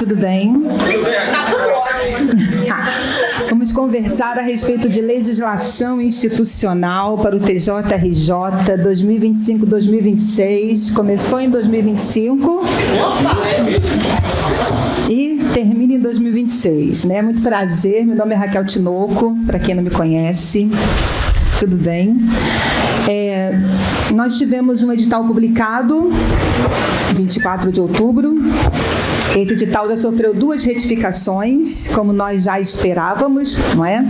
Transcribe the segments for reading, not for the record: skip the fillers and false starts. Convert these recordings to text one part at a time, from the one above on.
Tudo bem? Vamos conversar a respeito de legislação institucional para o TJRJ 2025-2026. Começou em 2025 e termina em 2026, né? Muito prazer, meu nome é Raquel Tinoco, para quem não me conhece. Tudo bem? Nós tivemos um edital publicado, 24 de outubro. Esse edital já sofreu 2 retificações, como nós já esperávamos, não é?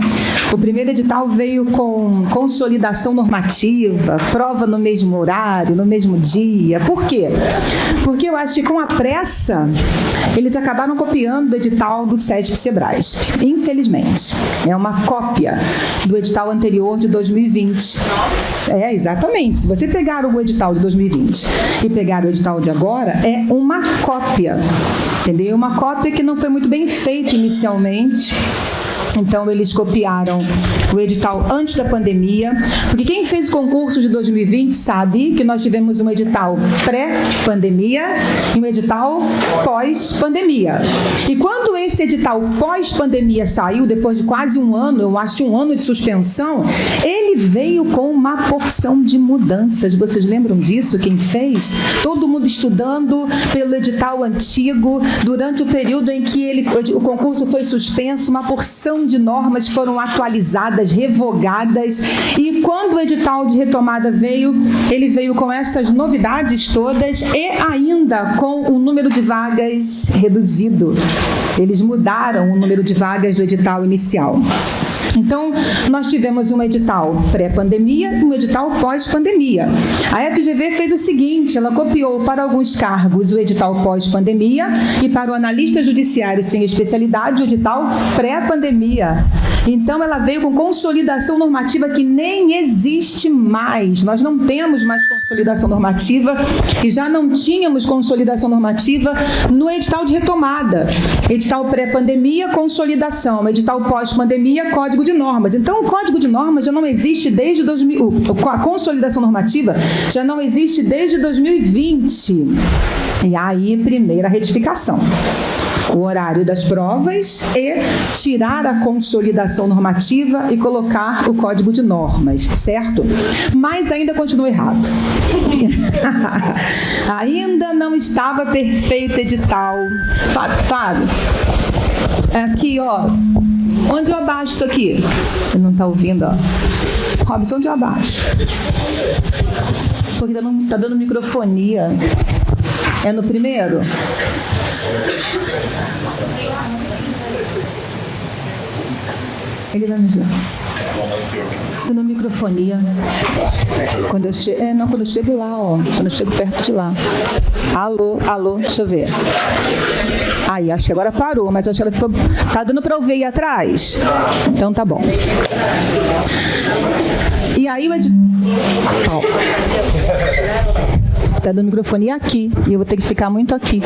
O primeiro edital veio com consolidação normativa, prova no mesmo horário, no mesmo dia. Por quê? Porque eu acho que com a pressa, eles acabaram copiando o edital do SESP-Sebrasp, infelizmente. É uma cópia do edital anterior de 2020. Exatamente. Se você pegar o edital de 2020 e pegar o edital de agora, é uma cópia. Entendeu? Uma cópia que não foi muito bem feita inicialmente. Então, eles copiaram o edital antes da pandemia, porque quem fez o concurso de 2020 sabe que nós tivemos um edital pré-pandemia e um edital pós-pandemia. E quando esse edital pós-pandemia saiu, depois de quase um ano, eu acho 1 ano de suspensão, ele veio com uma porção de mudanças. Vocês lembram disso? Quem fez? Todo mundo estudando pelo edital antigo, durante o período em que o concurso foi suspenso, uma porção de normas foram atualizadas, revogadas, e quando o edital de retomada veio, ele veio com essas novidades todas e ainda com o número de vagas reduzido. Eles mudaram o número de vagas do edital inicial. Então, nós tivemos um edital pré-pandemia e um edital pós-pandemia. A FGV fez o seguinte, ela copiou para alguns cargos o edital pós-pandemia e para o analista judiciário sem especialidade o edital pré-pandemia. Então, ela veio com consolidação normativa que nem existe mais. Nós não temos mais consolidação normativa e já não tínhamos consolidação normativa no edital de retomada. Edital pré-pandemia, consolidação. Edital pós-pandemia, código de normas. Então, o código de normas já não existe desde a consolidação normativa já não existe desde 2020. E aí, primeira retificação. O horário das provas e tirar a consolidação normativa e colocar o código de normas, certo? Mas ainda continua errado. Ainda não estava perfeito o edital. Fábio, aqui, ó. Onde eu abaixo isso aqui? Você não está ouvindo, ó. Robson, onde eu abaixo? Porque não está dando microfonia. É no primeiro? Ele vai me dizer. Dando microfonia. Quando eu chego lá, ó. Quando eu chego perto de lá. Alô, deixa eu ver. Aí, acho que agora parou, mas acho que ela ficou... Tá dando para ouvir aí atrás? Então tá bom. E aí o edital... Tá dando microfonia aqui. E eu vou ter que ficar muito aqui.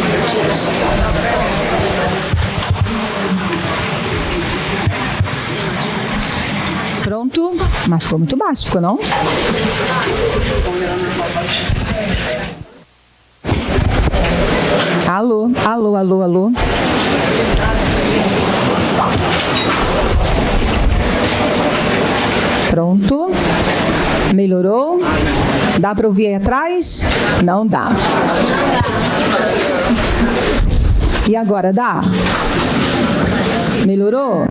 Pronto? Mas ficou muito baixo, ficou não? Alô. Pronto. Melhorou? Dá para ouvir aí atrás? Não dá. E agora dá? Melhorou?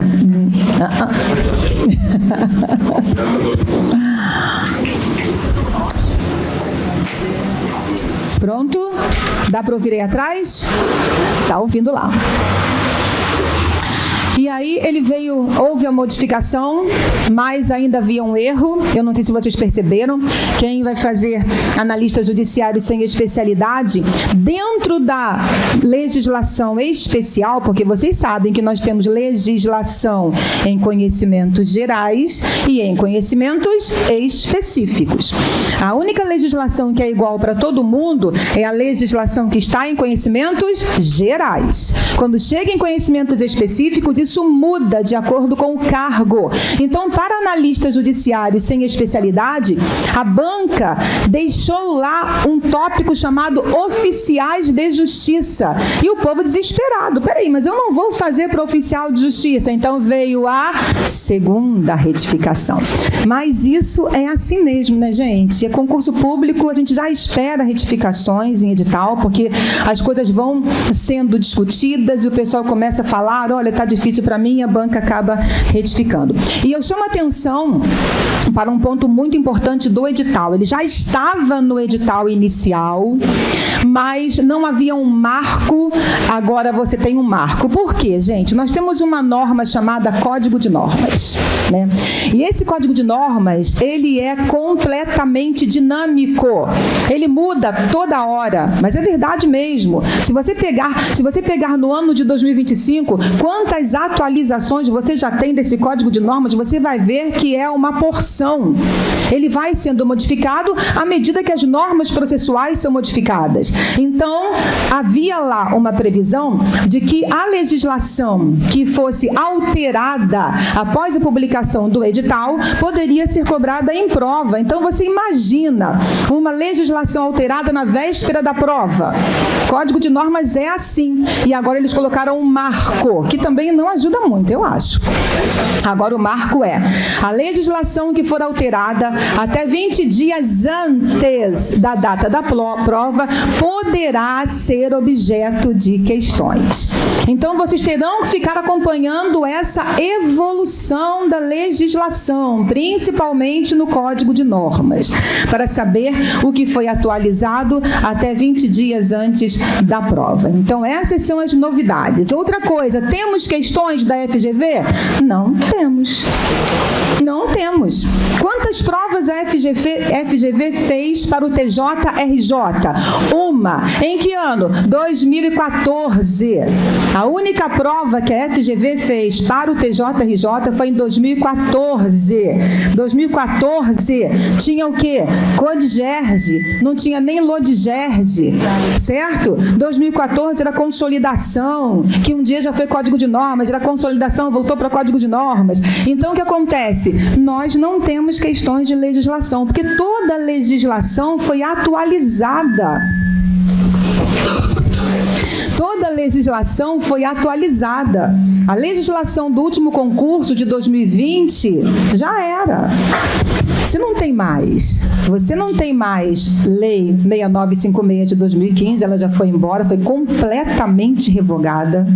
Pronto? Dá para ouvir aí atrás? Tá ouvindo lá. E aí houve a modificação, mas ainda havia um erro, eu não sei se vocês perceberam, quem vai fazer analista judiciário sem especialidade, dentro da legislação especial, porque vocês sabem que nós temos legislação em conhecimentos gerais e em conhecimentos específicos. A única legislação que é igual para todo mundo é a legislação que está em conhecimentos gerais. Quando chega em conhecimentos específicos, isso isso muda de acordo com o cargo. Então, para analistas judiciários sem especialidade, a banca deixou lá um tópico chamado oficiais de justiça. E o povo desesperado. Peraí, mas eu não vou fazer para oficial de justiça. Então, veio a segunda retificação. Mas isso é assim mesmo, né, gente? É concurso público, a gente já espera retificações em edital, porque as coisas vão sendo discutidas e o pessoal começa a falar, olha, está difícil para mim, e a banca acaba retificando. E eu chamo a atenção para um ponto muito importante do edital. Ele já estava no edital inicial, mas não havia um marco, agora você tem um marco. Por quê, gente? Nós temos uma norma chamada Código de Normas, né? E esse Código de Normas, ele é completamente dinâmico. Ele muda toda hora, mas é verdade mesmo. Se você pegar no ano de 2025, quantas atualizações você já tem desse Código de Normas, você vai ver que é uma porção. Ele vai sendo modificado à medida que as normas processuais são modificadas. Então, havia lá uma previsão de que a legislação que fosse alterada após a publicação do edital poderia ser cobrada em prova. Então, você imagina uma legislação alterada na véspera da prova. Código de Normas é assim. E agora eles colocaram um marco, que também não ajuda muito, eu acho. Agora o marco é: a legislação que for alterada até 20 dias antes da data da prova poderá ser objeto de questões. Então, vocês terão que ficar acompanhando essa evolução da legislação, principalmente no Código de Normas, para saber o que foi atualizado até 20 dias antes da prova. Então, essas são as novidades. Outra coisa, temos questões da FGV? Não temos. Não temos. Quantas provas a FGV fez para o TJRJ? Uma. Em que ano? 2014. A única prova que a FGV fez para o TJRJ foi em 2014. 2014 tinha o quê? Codigerge, não tinha nem Lodigerge, certo? 2014 era consolidação, que um dia já foi Código de Normas, era consolidação, voltou para Código de Normas. Então, o que acontece? Nós não temos questões de legislação, porque toda a legislação foi atualizada. Toda a legislação foi atualizada. A legislação do último concurso de 2020 já era. Você não tem mais Lei 6956 de 2015, ela já foi embora, foi completamente revogada.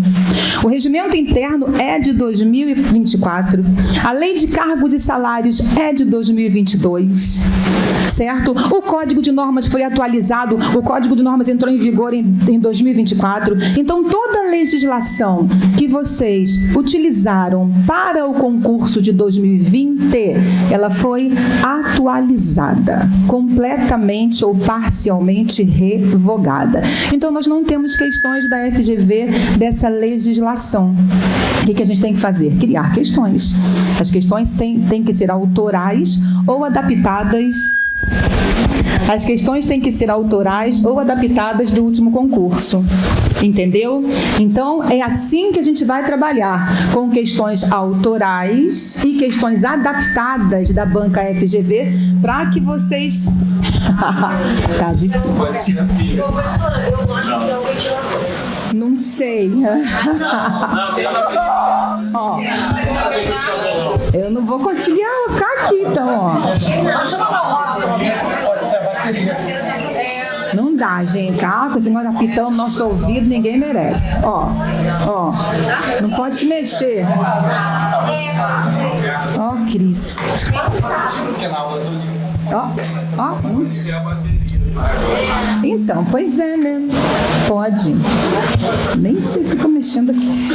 O regimento interno é de 2024. A Lei de Cargos e Salários é de 2022, certo? O Código de Normas foi atualizado, o Código de Normas entrou em vigor em 2024. Então, toda a legislação que vocês utilizaram para o concurso de 2020, ela foi atualizada, completamente ou parcialmente revogada. Então, nós não temos questões da FGV dessa legislação. O que a gente tem que fazer? Criar questões. As questões têm que ser autorais ou adaptadas. As questões têm que ser autorais ou adaptadas do último concurso. Entendeu? Então, é assim que a gente vai trabalhar, com questões autorais e questões adaptadas da banca FGV, para que vocês... Tá difícil. Professora, eu acho que alguém tirou. Não sei. Ó, eu não vou conseguir ficar aqui, então, ó. Não dá, gente. Com esse negócio apitando no nosso ouvido, ninguém merece. Ó, não pode se mexer. Ó, Cristo. Ó. Então, pois é, né? Pode. Nem sei se fica mexendo aqui.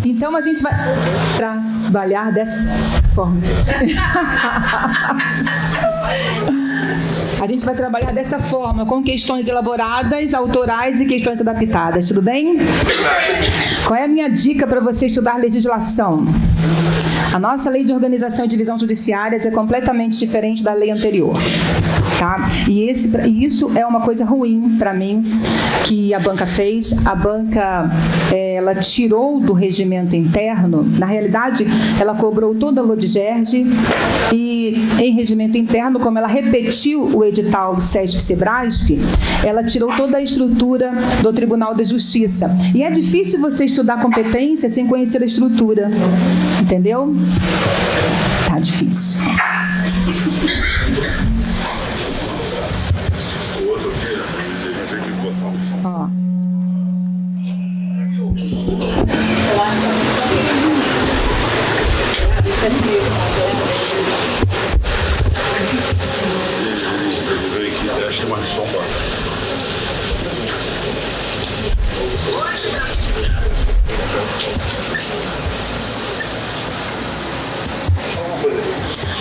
Então, a gente vai trabalhar dessa forma. A gente vai trabalhar dessa forma, com questões elaboradas, autorais e questões adaptadas, tudo bem? Qual é a minha dica para você estudar legislação? A nossa lei de organização e divisão judiciárias é completamente diferente da lei anterior. Tá? E isso é uma coisa ruim para mim que a banca fez. A banca ela tirou do regimento interno, na realidade, ela cobrou toda a Lodigerd e em regimento interno, como ela repetiu o edital do SESP-Sebrasp, ela tirou toda a estrutura do Tribunal de Justiça. E é difícil você estudar competência sem conhecer a estrutura, entendeu? Tá difícil. Ó.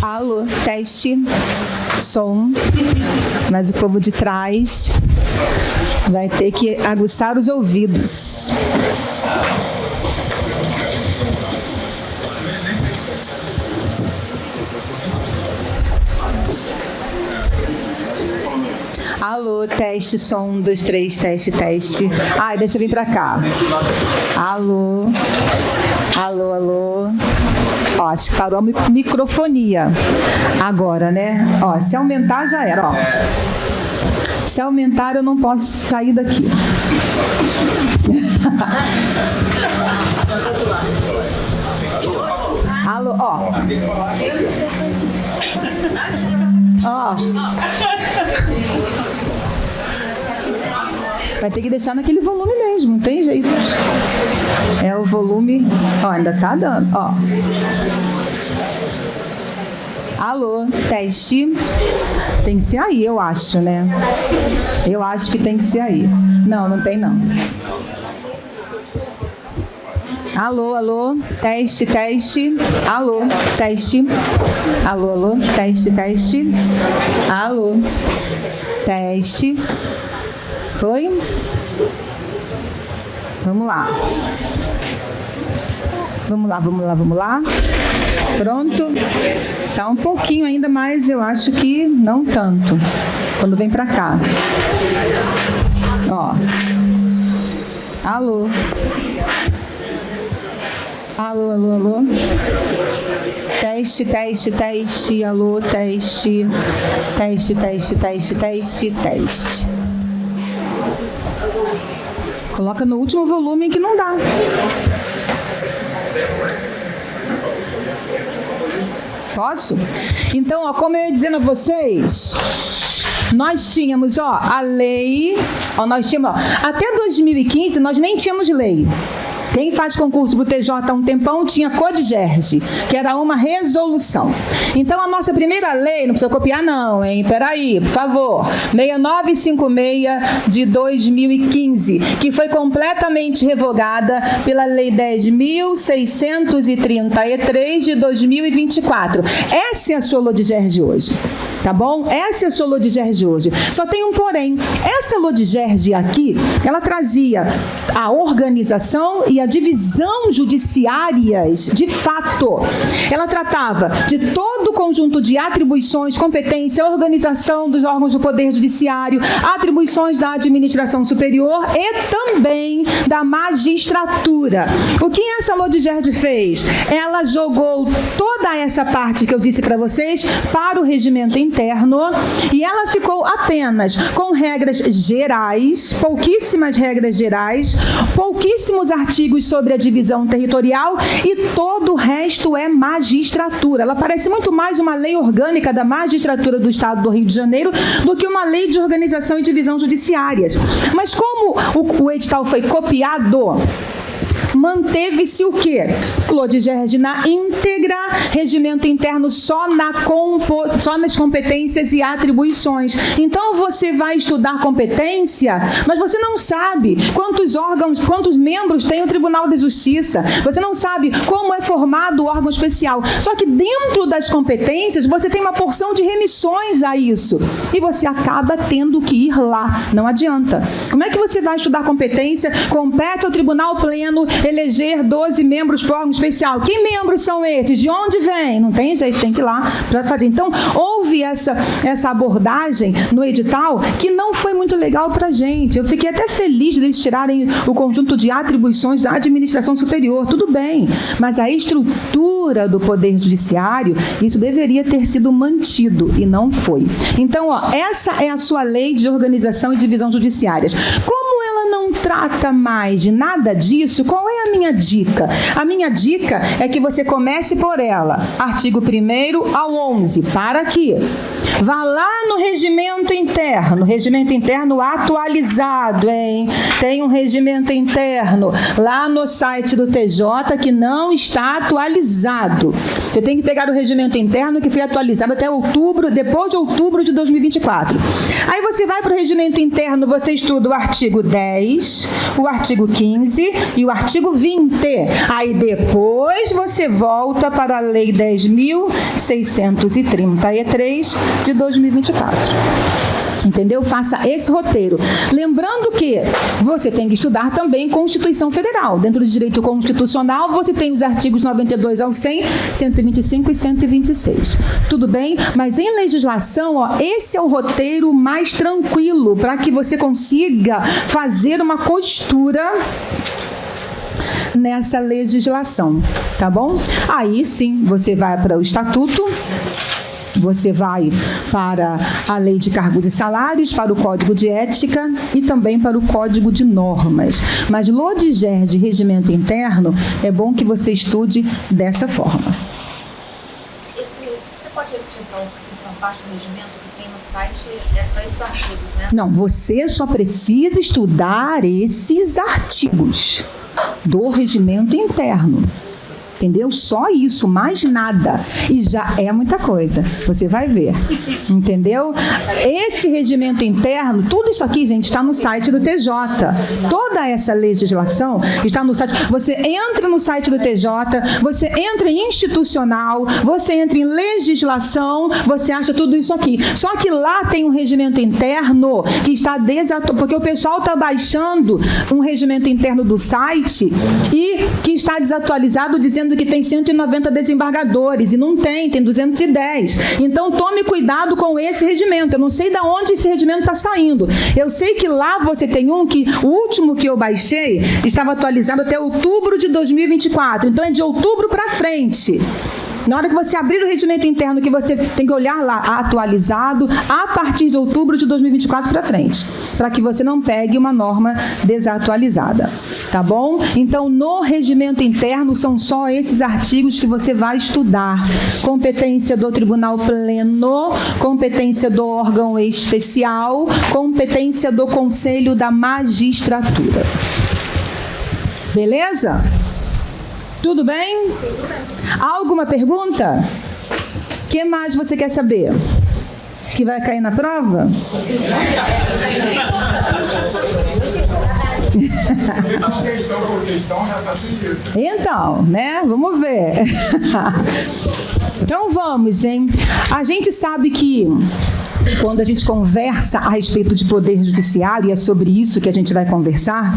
Alô, teste, som, mas o povo de trás vai ter que aguçar os ouvidos. Alô, teste, som, 1, 2, 3, teste, teste. Ai, deixa eu vir pra cá. Alô, alô, alô. Ó, acho que parou a microfonia. Agora, né? Ó, se aumentar já era, ó. Se aumentar eu não posso sair daqui. Alô, ó. Ó. Vai ter que deixar naquele volume mesmo, não tem jeito. É o volume... Ó, ainda tá dando, ó. Alô, teste. Tem que ser aí, eu acho, né? Eu acho que tem que ser aí. Não, não tem não. Alô, alô, teste, teste. Alô, teste. Alô, alô, teste, teste. Alô, teste. Foi? Vamos lá. Vamos lá, vamos lá, vamos lá. Pronto. Tá um pouquinho ainda, mas eu acho que não tanto. Quando vem pra cá. Ó. Alô. Alô, alô, alô. Teste, teste, teste. Alô, teste. Teste, teste, teste, teste, teste. Coloca no último volume que não dá. Posso? Então, ó, como eu ia dizendo a vocês, nós tínhamos, ó, a lei, ó, nós tínhamos, ó, até 2015 nós nem tínhamos lei. Quem faz concurso para o TJ há um tempão tinha Codigerd, que era uma resolução. Então, a nossa primeira lei, não precisa copiar não, hein? Peraí, por favor. 6956 de 2015, que foi completamente revogada pela Lei 10.633 de 2024. Essa é a sua Lodigerd hoje. Tá bom? Essa é a sua Lodigerd hoje. Só tem um porém. Essa Lodigerd aqui, ela trazia a organização e a divisão judiciárias de fato. Ela tratava de todo o conjunto de atribuições, competência, organização dos órgãos do Poder Judiciário, atribuições da administração superior e também da magistratura. O que essa Lodigerd fez? Ela jogou toda essa parte que eu disse para vocês para o regimento interno e ela ficou apenas com regras gerais, pouquíssimas regras gerais, pouquíssimos artigos sobre a divisão territorial e todo o resto é magistratura. Ela parece muito mais uma lei orgânica da magistratura do Estado do Rio de Janeiro do que uma lei de organização e divisão judiciárias. Mas como o edital foi copiado, manteve-se o quê? Lodigerd na íntegra, regimento interno só nas competências e atribuições. Então, você vai estudar competência, mas você não sabe quantos órgãos, quantos membros tem o Tribunal de Justiça. Você não sabe como é formado o órgão especial. Só que dentro das competências, você tem uma porção de remissões a isso. E você acaba tendo que ir lá. Não adianta. Como é que você vai estudar competência, compete ao Tribunal Pleno eleger 12 membros para o órgão especial. Que membros são esses? De onde vêm? Não tem jeito, tem que ir lá para fazer. Então, houve essa abordagem no edital que não foi muito legal para a gente. Eu fiquei até feliz de eles tirarem o conjunto de atribuições da administração superior. Tudo bem, mas a estrutura do Poder Judiciário, isso deveria ter sido mantido e não foi. Então, essa é a sua lei de organização e divisão judiciárias. Como ela não trata mais de nada disso, qual é a minha dica? A minha dica é que você comece por ela. Artigo 1º ao 11. Para aqui. Vá lá no regimento interno. Regimento interno atualizado, hein? Tem um regimento interno lá no site do TJ que não está atualizado. Você tem que pegar o regimento interno que foi atualizado até outubro, depois de outubro de 2024. Aí você vai para o regimento interno, você estuda o artigo 10, o artigo 15 e o artigo 20. Aí depois você volta para a Lei 10.633 de 2024. Entendeu? Faça esse roteiro. Lembrando que você tem que estudar também Constituição Federal. Dentro do direito constitucional, você tem os artigos 92 ao 100, 125 e 126. Tudo bem? Mas em legislação, esse é o roteiro mais tranquilo para que você consiga fazer uma costura nessa legislação, tá bom? Aí sim, você vai para o Estatuto, você vai para a Lei de Cargos e Salários, para o Código de Ética e também para o Código de Normas. Mas LODIGER de regimento interno, é bom que você estude dessa forma. Você pode repetir essa parte do regimento que tem no site? É só esses artigos, né? Não, você só precisa estudar esses artigos do regimento interno. Entendeu? Só isso, mais nada. E já é muita coisa. Você vai ver. Entendeu? Esse regimento interno, tudo isso aqui, gente, está no site do TJ. Toda essa legislação está no site. Você entra no site do TJ, você entra em institucional, você entra em legislação, você acha tudo isso aqui. Só que lá tem um regimento interno que está desatualizado, porque o pessoal está baixando um regimento interno do site e que está desatualizado, dizendo que tem 190 desembargadores, e não tem 210. Então, tome cuidado com esse regimento. Eu não sei de onde esse regimento está saindo. Eu sei que lá você tem um que, o último que eu baixei, estava atualizado até outubro de 2024. Então, é de outubro para frente. Na hora que você abrir o regimento interno, que você tem que olhar lá, atualizado, a partir de outubro de 2024 para frente, para que você não pegue uma norma desatualizada, tá bom? Então, no regimento interno, são só esses artigos que você vai estudar. Competência do Tribunal Pleno, competência do órgão especial, competência do Conselho da Magistratura. Beleza? Tudo bem? Alguma pergunta? O que mais você quer saber? Que vai cair na prova? Então, né? Vamos ver. Então vamos, hein? A gente sabe que quando a gente conversa a respeito de poder judiciário, e é sobre isso que a gente vai conversar,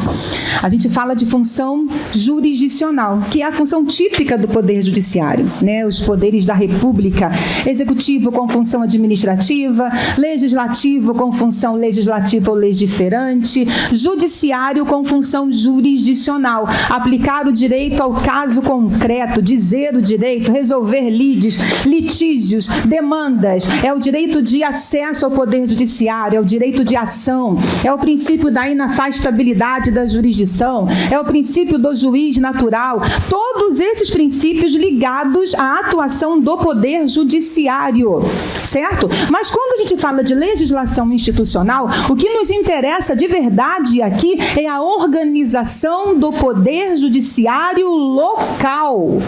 a gente fala de função jurisdicional, que é a função típica do poder judiciário, né? Os poderes da República: executivo com função administrativa, legislativo com função legislativa ou legiferante, judiciário com função jurisdicional, aplicar o direito ao caso concreto, dizer o direito, resolver litígios, demandas, é o direito de acesso ao poder judiciário, é o direito de ação, é o princípio da inafastabilidade da jurisdição, é o princípio do juiz natural, todos esses princípios ligados à atuação do poder judiciário, certo? Mas quando a gente fala de legislação institucional, o que nos interessa de verdade aqui é a organização do poder judiciário local.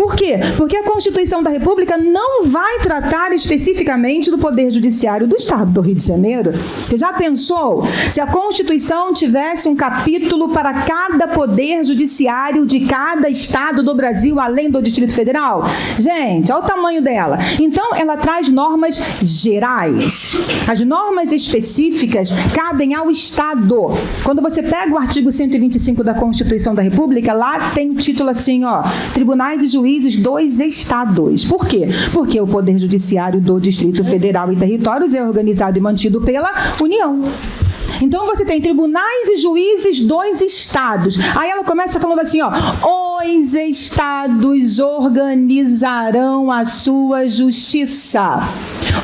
Por quê? Porque a Constituição da República não vai tratar especificamente do Poder Judiciário do Estado do Rio de Janeiro. Você já pensou se a Constituição tivesse um capítulo para cada Poder Judiciário de cada Estado do Brasil, além do Distrito Federal? Gente, olha o tamanho dela. Então, ela traz normas gerais. As normas específicas cabem ao Estado. Quando você pega o artigo 125 da Constituição da República, lá tem o título assim, ó, Tribunais e Juízes dos Estados. Por quê? Porque o Poder Judiciário do Distrito Federal e Territórios é organizado e mantido pela União. Então, você tem tribunais e juízes dos estados. Aí ela começa falando assim, ó, os estados organizarão a sua justiça.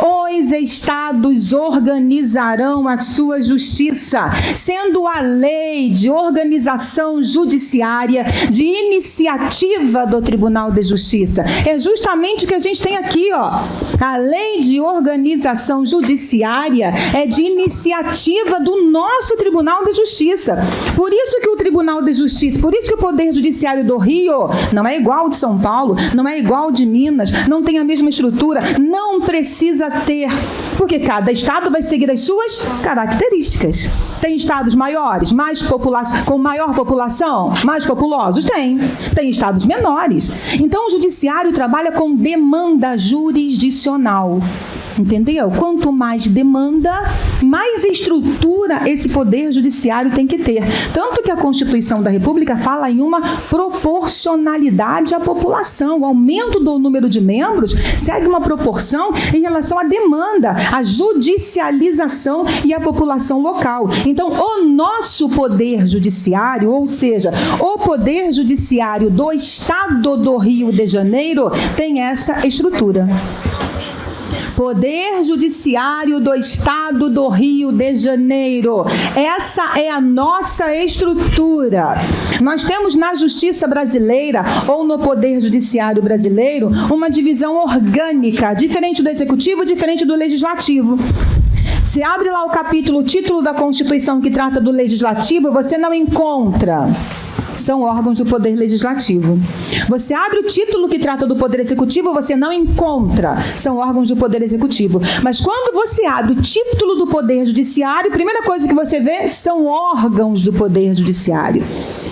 Os estados organizarão a sua justiça, sendo a lei de organização judiciária de iniciativa do Tribunal de Justiça. É justamente o que a gente tem aqui, ó. A lei de organização judiciária é de iniciativa do nosso Tribunal de Justiça. Por isso que o Tribunal de Justiça, por isso que o Poder Judiciário do Rio não é igual ao de São Paulo, não é igual ao de Minas, não tem a mesma estrutura, não precisa ter, porque cada estado vai seguir as suas características. Tem estados maiores, com maior população, mais populosos? Tem estados menores. Então, o judiciário trabalha com demanda jurisdicional. Entendeu? Quanto mais demanda, mais estrutura esse Poder Judiciário tem que ter. Tanto que a Constituição da República fala em uma proporcionalidade à população. O aumento do número de membros segue uma proporção em relação à demanda, à judicialização e à população local. Então, o nosso Poder Judiciário, ou seja, o Poder Judiciário do Estado do Rio de Janeiro, tem essa estrutura. Poder Judiciário do Estado do Rio de Janeiro. Essa é a nossa estrutura. Nós temos na Justiça brasileira, ou no Poder Judiciário brasileiro, uma divisão orgânica, diferente do Executivo, diferente do Legislativo. Se abre lá o título da Constituição que trata do Legislativo, você não encontra. São órgãos do Poder Legislativo. Você abre o título que trata do Poder Executivo, você não encontra. São órgãos do Poder Executivo. Mas quando você abre o título do Poder Judiciário, a primeira coisa que você vê são órgãos do Poder Judiciário.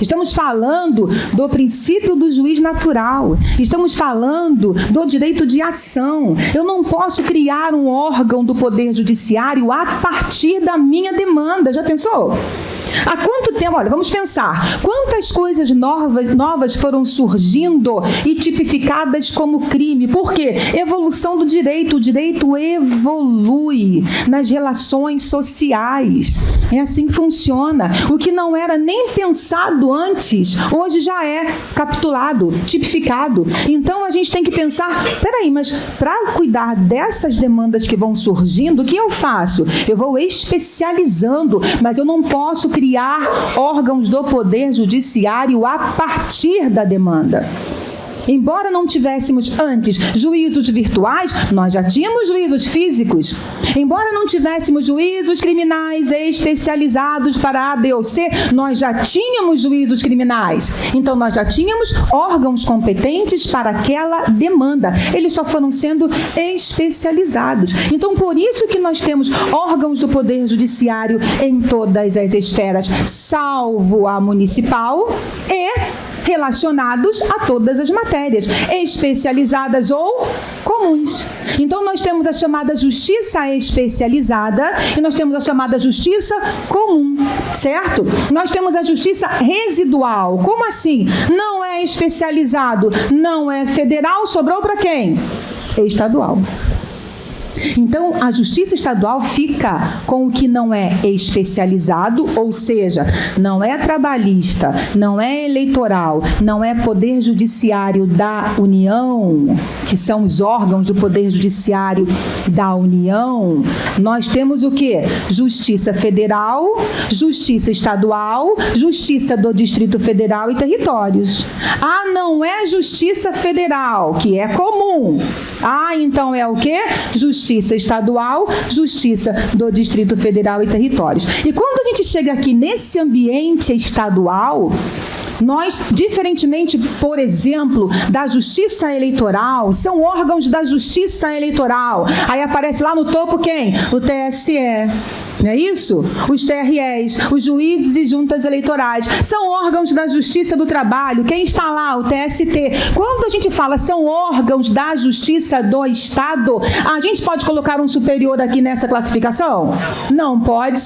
Estamos falando do princípio do juiz natural. Estamos falando do direito de ação. Eu não posso criar um órgão do Poder Judiciário a partir da minha demanda. Já pensou? Há quanto tempo, olha, vamos pensar, quantas coisas novas foram surgindo e tipificadas como crime? Por quê? Evolução do direito. O direito evolui nas relações sociais. É assim que funciona. O que não era nem pensado antes, hoje já é capitulado, tipificado. Então, a gente tem que pensar, peraí, mas para cuidar dessas demandas que vão surgindo, o que eu faço? Eu vou especializando, mas eu não posso criar órgãos do Poder Judiciário a partir da demanda. Embora não tivéssemos antes juízos virtuais, nós já tínhamos juízos físicos. Embora não tivéssemos juízos criminais especializados para A, B ou C, nós já tínhamos juízos criminais. Então, nós já tínhamos órgãos competentes para aquela demanda. Eles só foram sendo especializados. Então, por isso que nós temos órgãos do Poder Judiciário em todas as esferas, salvo a municipal e relacionados a todas as matérias, especializadas ou comuns. Então, nós temos a chamada justiça especializada e nós temos a chamada justiça comum, certo? Nós temos a justiça residual. Como assim? Não é especializado, não é federal, sobrou para quem? Estadual. Então, a justiça estadual fica com o que não é especializado, ou seja, não é trabalhista, não é eleitoral, não é Poder Judiciário da União, que são os órgãos do Poder Judiciário da União. Nós temos o quê? Justiça Federal, Justiça Estadual, Justiça do Distrito Federal e Territórios. Ah, não é Justiça Federal, que é comum. Ah, então é o quê? Justiça Justiça Estadual, Justiça do Distrito Federal e Territórios. E quando a gente chega aqui nesse ambiente estadual, nós, diferentemente, por exemplo, da Justiça Eleitoral, são órgãos da Justiça Eleitoral. Aí aparece lá no topo quem? O TSE. Não é isso? Os TREs, os juízes e juntas eleitorais, são órgãos da Justiça do Trabalho. Quem está lá? O TST. Quando a gente fala são órgãos da Justiça do Estado, a gente pode colocar um superior aqui nessa classificação? Não pode.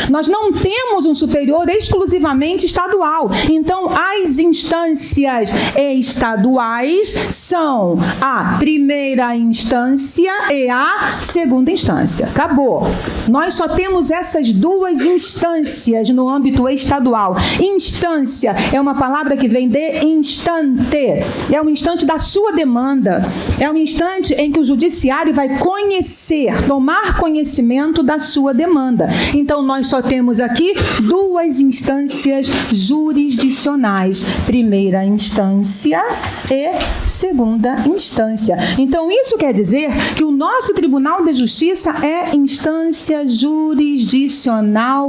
Nós não temos um superior exclusivamente estadual. Então, as instâncias estaduais são a primeira instância e a segunda instância. Acabou. Nós só temos essas duas instâncias no âmbito estadual. Instância é uma palavra que vem de instante. É um instante da sua demanda. É um instante em que o judiciário vai conhecer, tomar conhecimento da sua demanda. Então, nós só temos aqui duas instâncias jurisdicionais. Primeira instância e segunda instância. Então, isso quer dizer que o nosso Tribunal de Justiça é instância jurisdicional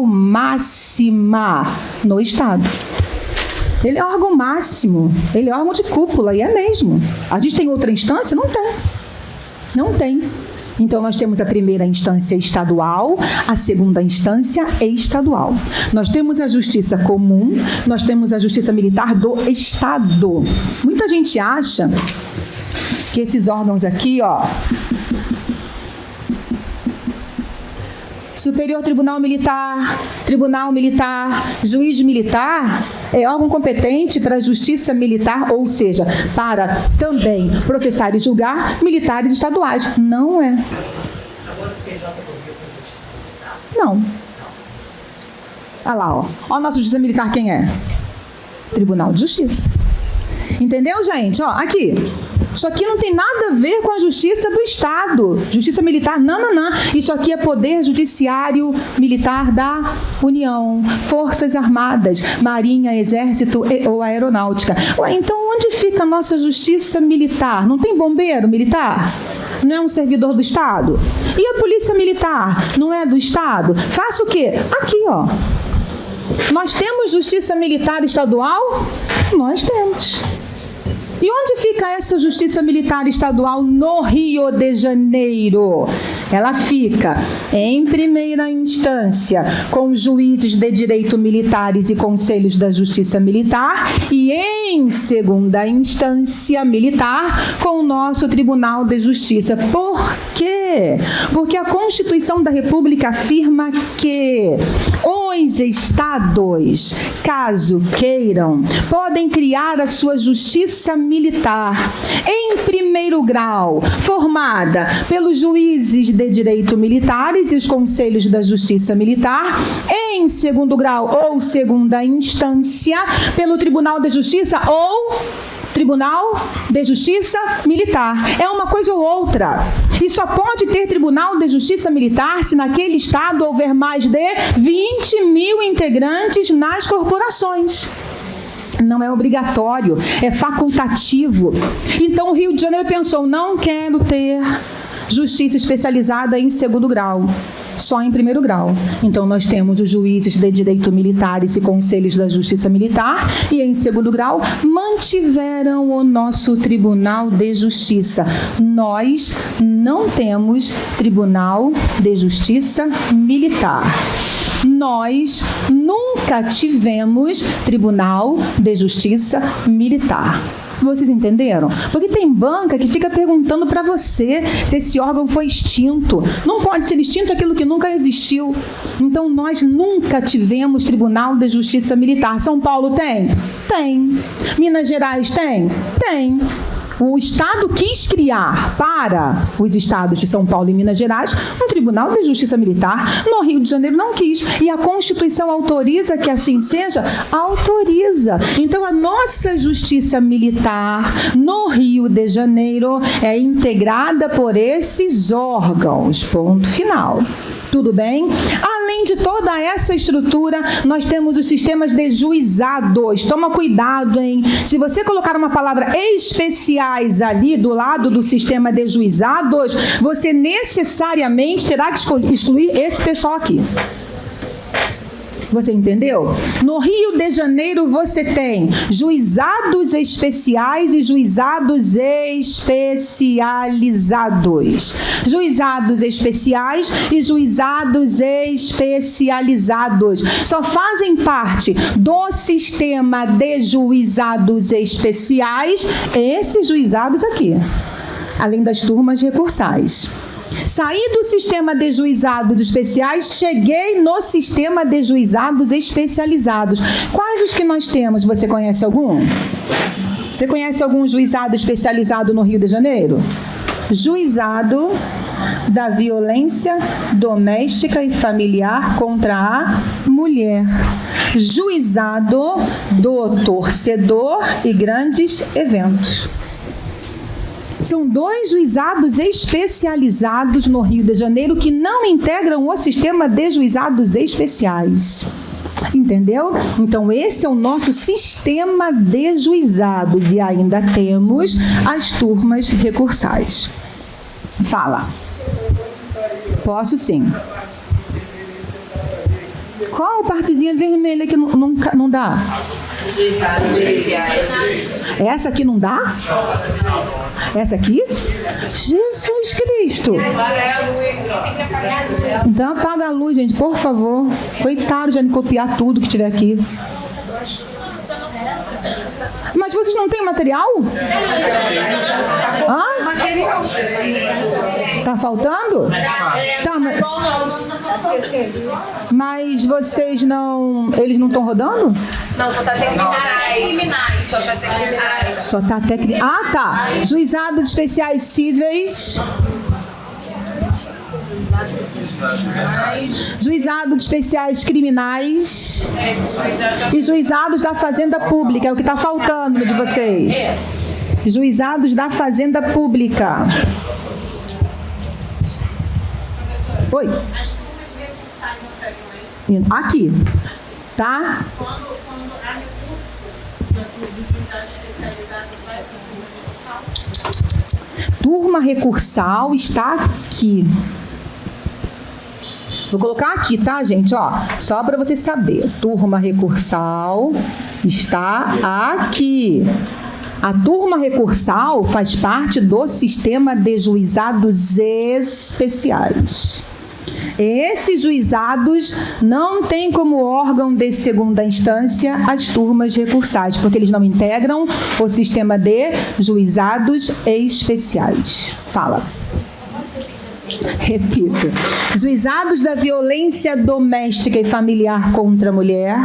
máxima no Estado. Ele é órgão máximo, ele é órgão de cúpula, e é mesmo. A gente tem outra instância? Não tem. Não tem. Então, nós temos a primeira instância estadual, a segunda instância estadual. Nós temos a justiça comum, nós temos a justiça militar do Estado. Muita gente acha que esses órgãos aqui, ó, Superior Tribunal Militar, Juiz Militar, é órgão competente para a Justiça Militar, ou seja, para também processar e julgar militares estaduais. Não é. Não. Olha lá, ó. Ó a nossa Justiça Militar quem é? Tribunal de Justiça. Entendeu, gente? Ó, aqui. Isso aqui não tem nada a ver com a Justiça do Estado. Justiça Militar, não. Isso aqui é Poder Judiciário Militar da União, Forças Armadas, Marinha, Exército ou Aeronáutica. Ué, então onde fica a nossa Justiça Militar? Não tem bombeiro militar? Não é um servidor do Estado? E a Polícia Militar? Não é do Estado? Faça o quê? Aqui, ó. Nós temos Justiça Militar Estadual? Nós temos. E onde fica essa Justiça Militar Estadual no Rio de Janeiro? Ela fica em primeira instância com juízes de direito militares e conselhos da Justiça Militar e em segunda instância militar com o nosso Tribunal de Justiça. Por quê? Porque a Constituição da República afirma que os estados, caso queiram, podem criar a sua justiça militar em primeiro grau, formada pelos juízes de direito militares e os conselhos da Justiça Militar, em segundo grau ou segunda instância, pelo Tribunal de Justiça ou Tribunal de Justiça Militar. É uma coisa ou outra. E só pode ter Tribunal de Justiça Militar se naquele estado houver mais de 20 mil integrantes nas corporações. Não é obrigatório, é facultativo. Então, o Rio de Janeiro pensou, não quero ter justiça especializada em segundo grau, só em primeiro grau. Então, nós temos os juízes de direito militares e conselhos da Justiça Militar e, em segundo grau, mantiveram o nosso Tribunal de Justiça. Nós não temos Tribunal de Justiça Militar. Nós nunca tivemos Tribunal de Justiça Militar. Vocês entenderam? Porque tem banca que fica perguntando para você se esse órgão foi extinto. Não pode ser extinto aquilo que nunca existiu. Então, nós nunca tivemos Tribunal de Justiça Militar. São Paulo tem? Tem. Minas Gerais tem? Tem. O Estado quis criar para os estados de São Paulo e Minas Gerais um Tribunal de Justiça Militar. No Rio de Janeiro não quis. E a Constituição autoriza que assim seja? Autoriza. Então, a nossa Justiça Militar no Rio de Janeiro é integrada por esses órgãos. Ponto final. Tudo bem? Além de toda essa estrutura, nós temos os sistemas de juizados. Toma cuidado, hein? Se você colocar uma palavra especial especiais ali do lado do sistema de juizados, você necessariamente terá que excluir esse pessoal aqui. Você entendeu? No Rio de Janeiro você tem juizados especiais e juizados especializados. Juizados especiais e juizados especializados. Só fazem parte do sistema de juizados especiais esses juizados aqui, além das turmas recursais. Saí do sistema de juizados especiais, cheguei no sistema de juizados especializados. Quais os que nós temos? Você conhece algum? Você conhece algum juizado especializado no Rio de Janeiro? Juizado da violência doméstica e familiar contra a mulher. Juizado do torcedor e grandes eventos. São 2 juizados especializados no Rio de Janeiro que não integram o sistema de juizados especiais. Entendeu? Então, esse é o nosso sistema de juizados e ainda temos as turmas recursais. Fala. Posso sim. Qual partezinha vermelha que não dá? Juizados especiais. Essa aqui não dá? Essa aqui? Jesus Cristo! Então apaga a luz, gente, por favor. Coitado de copiar tudo que tiver aqui. Mas vocês não têm material? Hã? Tá faltando? Tá, mas vocês não... Eles não estão rodando? Não, só tá até criminais. Só tá até criminais. Só tá até criminais. Ah, tá. Juizados especiais cíveis. Juizados especiais criminais. E juizados da Fazenda Pública. É o que está faltando de vocês. Juizados da Fazenda Pública. Oi. Aqui. Tá? Quando há recurso do juizado especializado, vai para o turma recursal está aqui. Vou colocar aqui, tá, gente? Ó, só para você saber. Turma recursal está aqui. A turma recursal faz parte do sistema de juizados especiais. Esses juizados não têm como órgão de segunda instância as turmas recursais, porque eles não integram o sistema de juizados especiais. Fala. Repito. Juizados da violência doméstica e familiar contra a mulher.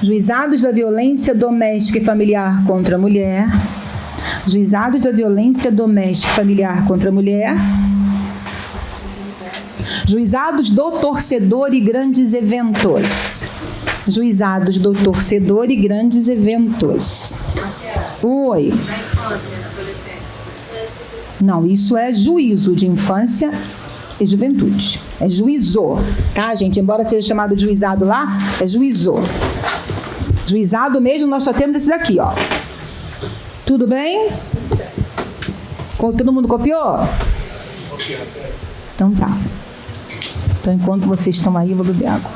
Juizados da violência doméstica e familiar contra a mulher. Juizados da violência doméstica e familiar contra a mulher. Juizados do torcedor e grandes eventos. Juizados do torcedor e grandes eventos. Oi. Na infância, na adolescência. Não, isso é juízo de infância e juventude. É juízo, tá, gente? Embora seja chamado de juizado lá, é juízo. Juizado mesmo, nós só temos esses aqui, ó. Tudo bem? Todo mundo copiou? Então tá. Então, enquanto vocês estão aí, eu vou beber água.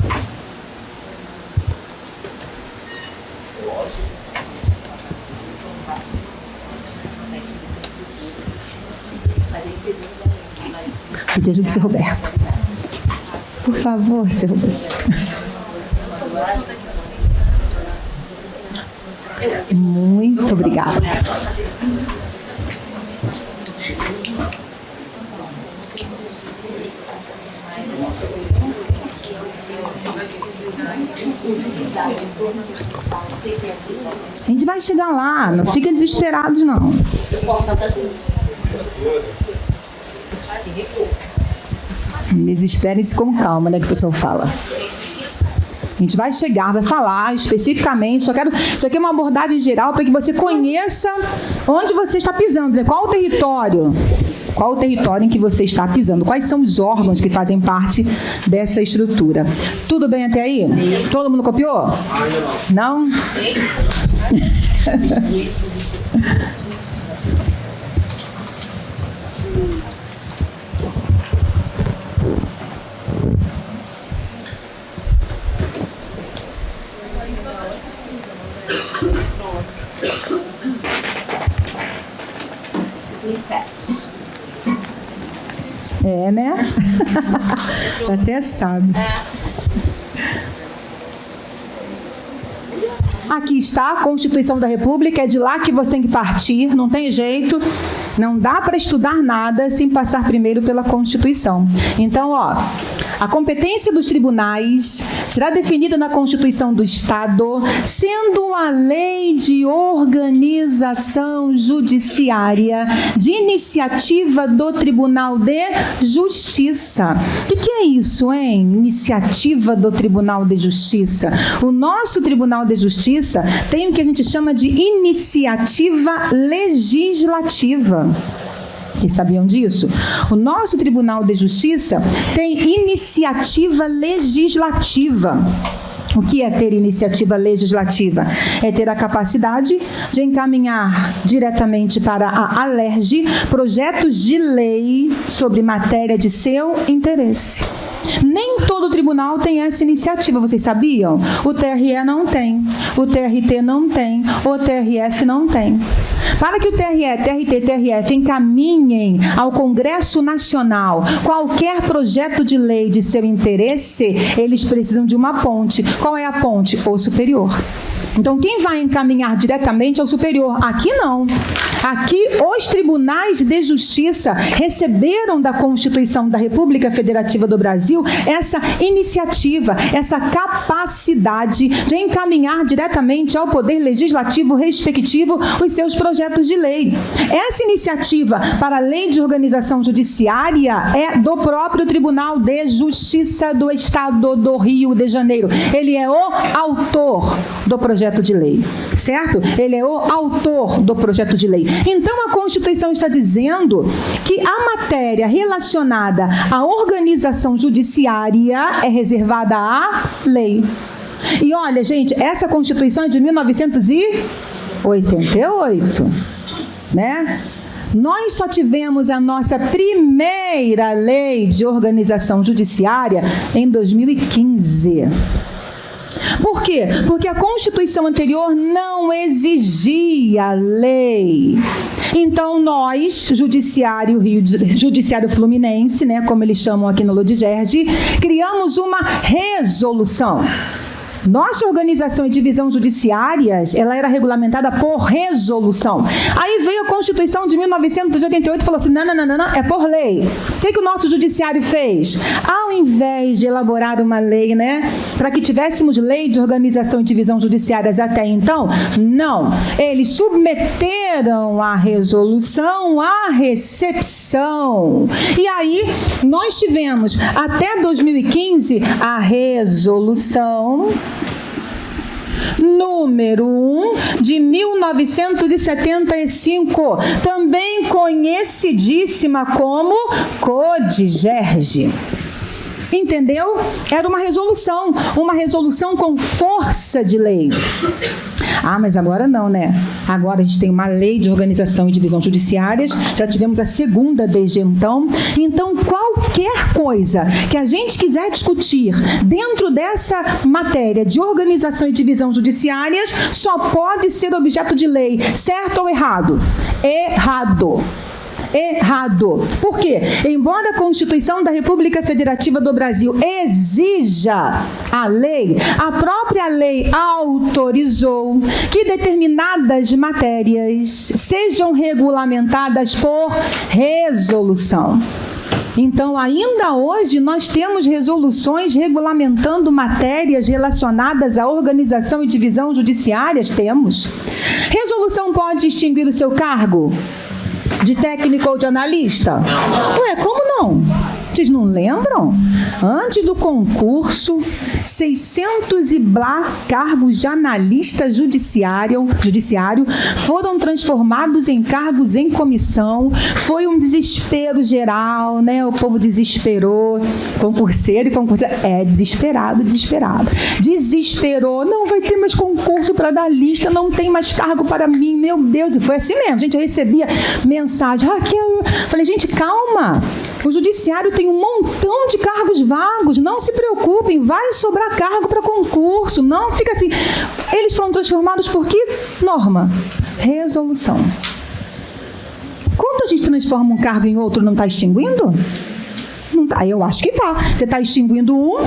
Pedir ajuda do seu Roberto. Por favor, seu Roberto. Muito obrigada. A gente vai chegar lá, não fica desesperados, não. Desesperem-se com calma, né, que o pessoal fala. A gente vai chegar, vai falar especificamente, isso aqui é uma abordagem geral para que você conheça onde você está pisando, né? Qual o território? Qual o território em que você está pisando? Quais são os órgãos que fazem parte dessa estrutura? Tudo bem até aí? Todo mundo copiou? Não? Flicat. É, né? Até sabe. Aqui está a Constituição da República, é de lá que você tem que partir, não tem jeito, não dá para estudar nada sem passar primeiro pela Constituição. Então, a competência dos tribunais será definida na Constituição do Estado, sendo a lei de organização judiciária de iniciativa do Tribunal de Justiça. O que é isso, hein? Iniciativa do Tribunal de Justiça. O nosso Tribunal de Justiça tem o que a gente chama de iniciativa legislativa. Vocês sabiam disso? O nosso Tribunal de Justiça tem iniciativa legislativa. O que é ter iniciativa legislativa? É ter a capacidade de encaminhar diretamente para a Alerj projetos de lei sobre matéria de seu interesse. Nem todo tribunal tem essa iniciativa, vocês sabiam? O TRE não tem, o TRT não tem, o TRF não tem. Para que o TRE, TRT e TRF encaminhem ao Congresso Nacional qualquer projeto de lei de seu interesse, eles precisam de uma ponte. Qual é a ponte? O superior. Então, quem vai encaminhar diretamente é o superior. Aqui não. Aqui, os tribunais de justiça receberam da Constituição da República Federativa do Brasil essa iniciativa, essa capacidade de encaminhar diretamente ao Poder Legislativo respectivo os seus projetos de lei. Essa iniciativa para a Lei de Organização Judiciária é do próprio Tribunal de Justiça do Estado do Rio de Janeiro. Ele é o autor do projeto de lei, certo? Ele é o autor do projeto de lei. Então, a Constituição está dizendo que a matéria relacionada à organização judiciária é reservada à lei. E olha, gente, essa Constituição é de 1988, né? Nós só tivemos a nossa primeira lei de organização judiciária em 2015. Por quê? Porque a Constituição anterior não exigia lei. Então, nós, Judiciário Fluminense, né, como eles chamam aqui no Lodigerge, criamos uma resolução. Nossa organização e divisão judiciárias, ela era regulamentada por resolução. Aí veio a Constituição de 1988 e falou assim, não, é por lei. O que o nosso judiciário fez? Ao invés de elaborar uma lei, né, para que tivéssemos lei de organização e divisão judiciárias até então, não. Eles submeteram a resolução à recepção. E aí, nós tivemos, até 2015, a resolução número 1 de 1975, também conhecidíssima como Codigerge. Entendeu? Era uma resolução com força de lei. Ah, mas agora não, né? Agora a gente tem uma lei de organização e divisão judiciárias, já tivemos a segunda desde então. Então, qualquer coisa que a gente quiser discutir dentro dessa matéria de organização e divisão judiciárias só pode ser objeto de lei, certo ou errado? Errado. Por quê? Embora a Constituição da República Federativa do Brasil exija a lei, a própria lei autorizou que determinadas matérias sejam regulamentadas por resolução. Então, ainda hoje, nós temos resoluções regulamentando matérias relacionadas à organização e divisão judiciárias? Temos. Resolução pode extinguir o seu cargo? De técnico ou de analista? Ué, como não? Vocês não lembram? Antes do concurso, 600 e blá cargos de analista judiciário foram transformados em cargos em comissão. Foi um desespero geral, né? O povo desesperou. Concurseiro e concurseira. Desesperado. Desesperou. Não vai ter mais concurso para analista, não tem mais cargo para mim. Meu Deus, e foi assim mesmo. Gente, eu recebia mensagem. Raquel, falei, gente, calma. O judiciário tem um montão de cargos vagos, não se preocupem, vai sobrar cargo para concurso, não fica assim. Eles foram transformados por que norma? Resolução. Quando a gente transforma um cargo em outro, não está extinguindo? Não tá. Eu acho que está. Você está extinguindo um,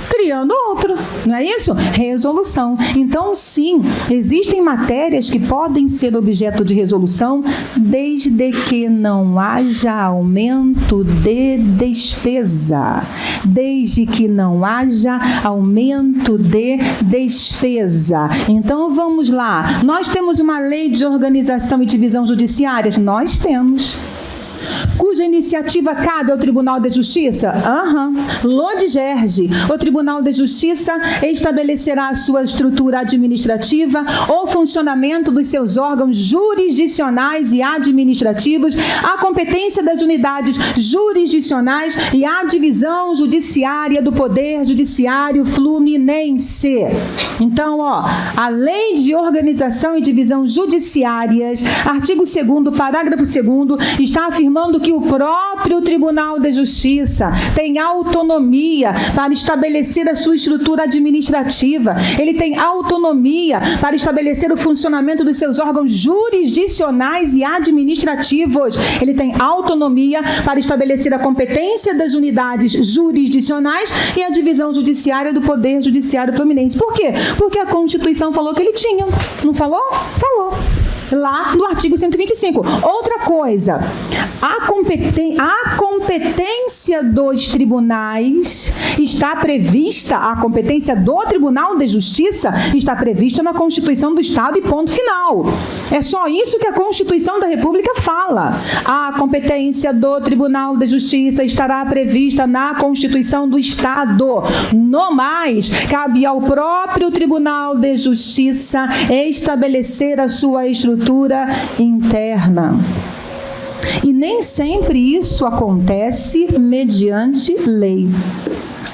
criando outro. Não é isso? Resolução. Então, sim, existem matérias que podem ser objeto de resolução desde que não haja aumento de despesa. Desde que não haja aumento de despesa. Então, vamos lá. Nós temos uma lei de organização e divisão judiciárias? Nós temos. Cuja iniciativa cabe ao Tribunal de Justiça? Lodigerge. O Tribunal de Justiça estabelecerá a sua estrutura administrativa ou funcionamento dos seus órgãos jurisdicionais e administrativos, a competência das unidades jurisdicionais e a divisão judiciária do Poder Judiciário Fluminense. Então, a Lei de Organização e Divisão Judiciárias, artigo 2º, parágrafo 2º, está afirmando que o próprio Tribunal de Justiça tem autonomia para estabelecer a sua estrutura administrativa. Ele tem autonomia para estabelecer o funcionamento dos seus órgãos jurisdicionais e administrativos. Ele tem autonomia para estabelecer a competência das unidades jurisdicionais e a divisão judiciária do Poder Judiciário Fluminense. Por quê? Porque a Constituição falou que ele tinha. Não falou? Falou. Lá no artigo 125. Outra coisa, a competência dos tribunais está prevista, a competência do Tribunal de Justiça está prevista na Constituição do Estado e ponto final. É só isso que a Constituição da República fala. A competência do Tribunal de Justiça estará prevista na Constituição do Estado. No mais, cabe ao próprio Tribunal de Justiça estabelecer a sua estrutura interna. E nem sempre isso acontece mediante lei.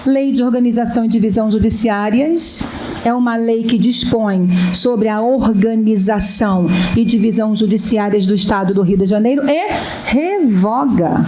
Lei de Organização e Divisão Judiciárias é uma lei que dispõe sobre a organização e divisão judiciárias do Estado do Rio de Janeiro e revoga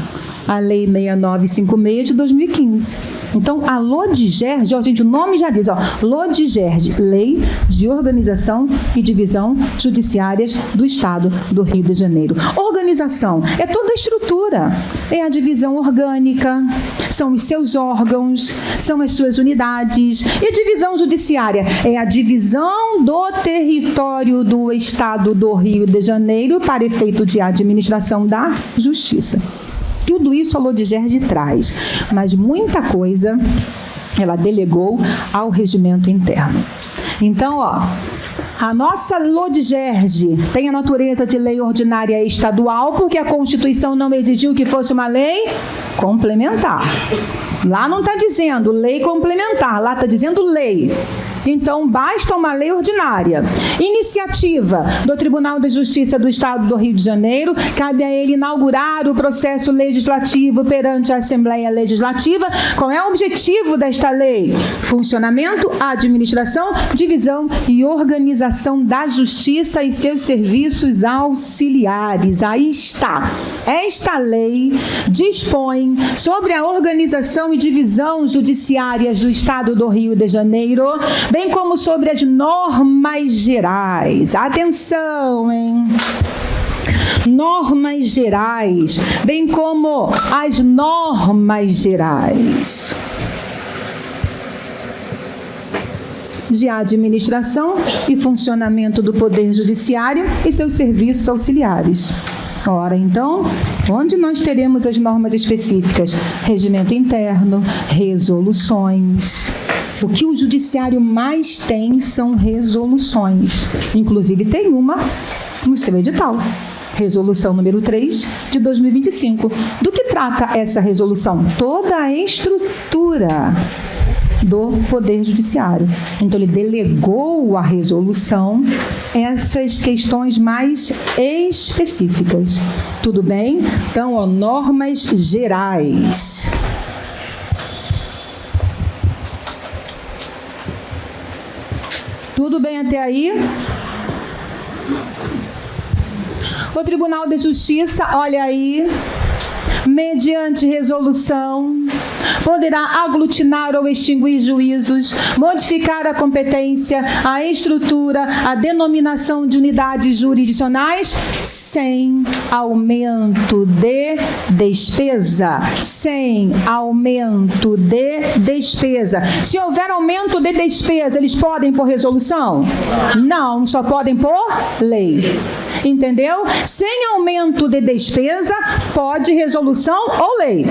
a Lei 6956 de 2015. Então, a Lodigerge, gente, o nome já diz, Lodigerge, Lei de Organização e Divisão Judiciárias do Estado do Rio de Janeiro. Organização é toda a estrutura, é a divisão orgânica, são os seus órgãos, são as suas unidades. E a divisão judiciária é a divisão do território do Estado do Rio de Janeiro para efeito de administração da justiça. Tudo isso a Lodigerge traz, mas muita coisa ela delegou ao regimento interno. Então, a nossa Lodigerge tem a natureza de lei ordinária estadual, porque a Constituição não exigiu que fosse uma lei complementar. Lá não está dizendo lei complementar, lá está dizendo lei. Então, basta uma lei ordinária. Iniciativa do Tribunal de Justiça do Estado do Rio de Janeiro, cabe a ele inaugurar o processo legislativo perante a Assembleia Legislativa. Qual é o objetivo desta lei? Funcionamento, administração, divisão e organização da justiça e seus serviços auxiliares. Aí está. Esta lei dispõe sobre a organização e divisão judiciárias do Estado do Rio de Janeiro, bem como sobre as normas gerais. Atenção, hein? Normas gerais, bem como as normas gerais de administração e funcionamento do Poder Judiciário e seus serviços auxiliares. Ora, então, onde nós teremos as normas específicas? Regimento interno, resoluções. O que o judiciário mais tem são resoluções. Inclusive, tem uma no seu edital. Resolução número 3 de 2025. Do que trata essa resolução? Toda a estrutura do Poder Judiciário. Então, ele delegou à resolução essas questões mais específicas. Tudo bem? Então, normas gerais. Tudo bem até aí? O Tribunal de Justiça, olha aí, mediante resolução, poderá aglutinar ou extinguir juízos, modificar a competência, a estrutura, a denominação de unidades jurisdicionais sem aumento de despesa. Sem aumento de despesa. Se houver aumento de despesa, eles podem por resolução? Não, só podem por lei. Entendeu? Sem aumento de despesa, pode resolução ou lei.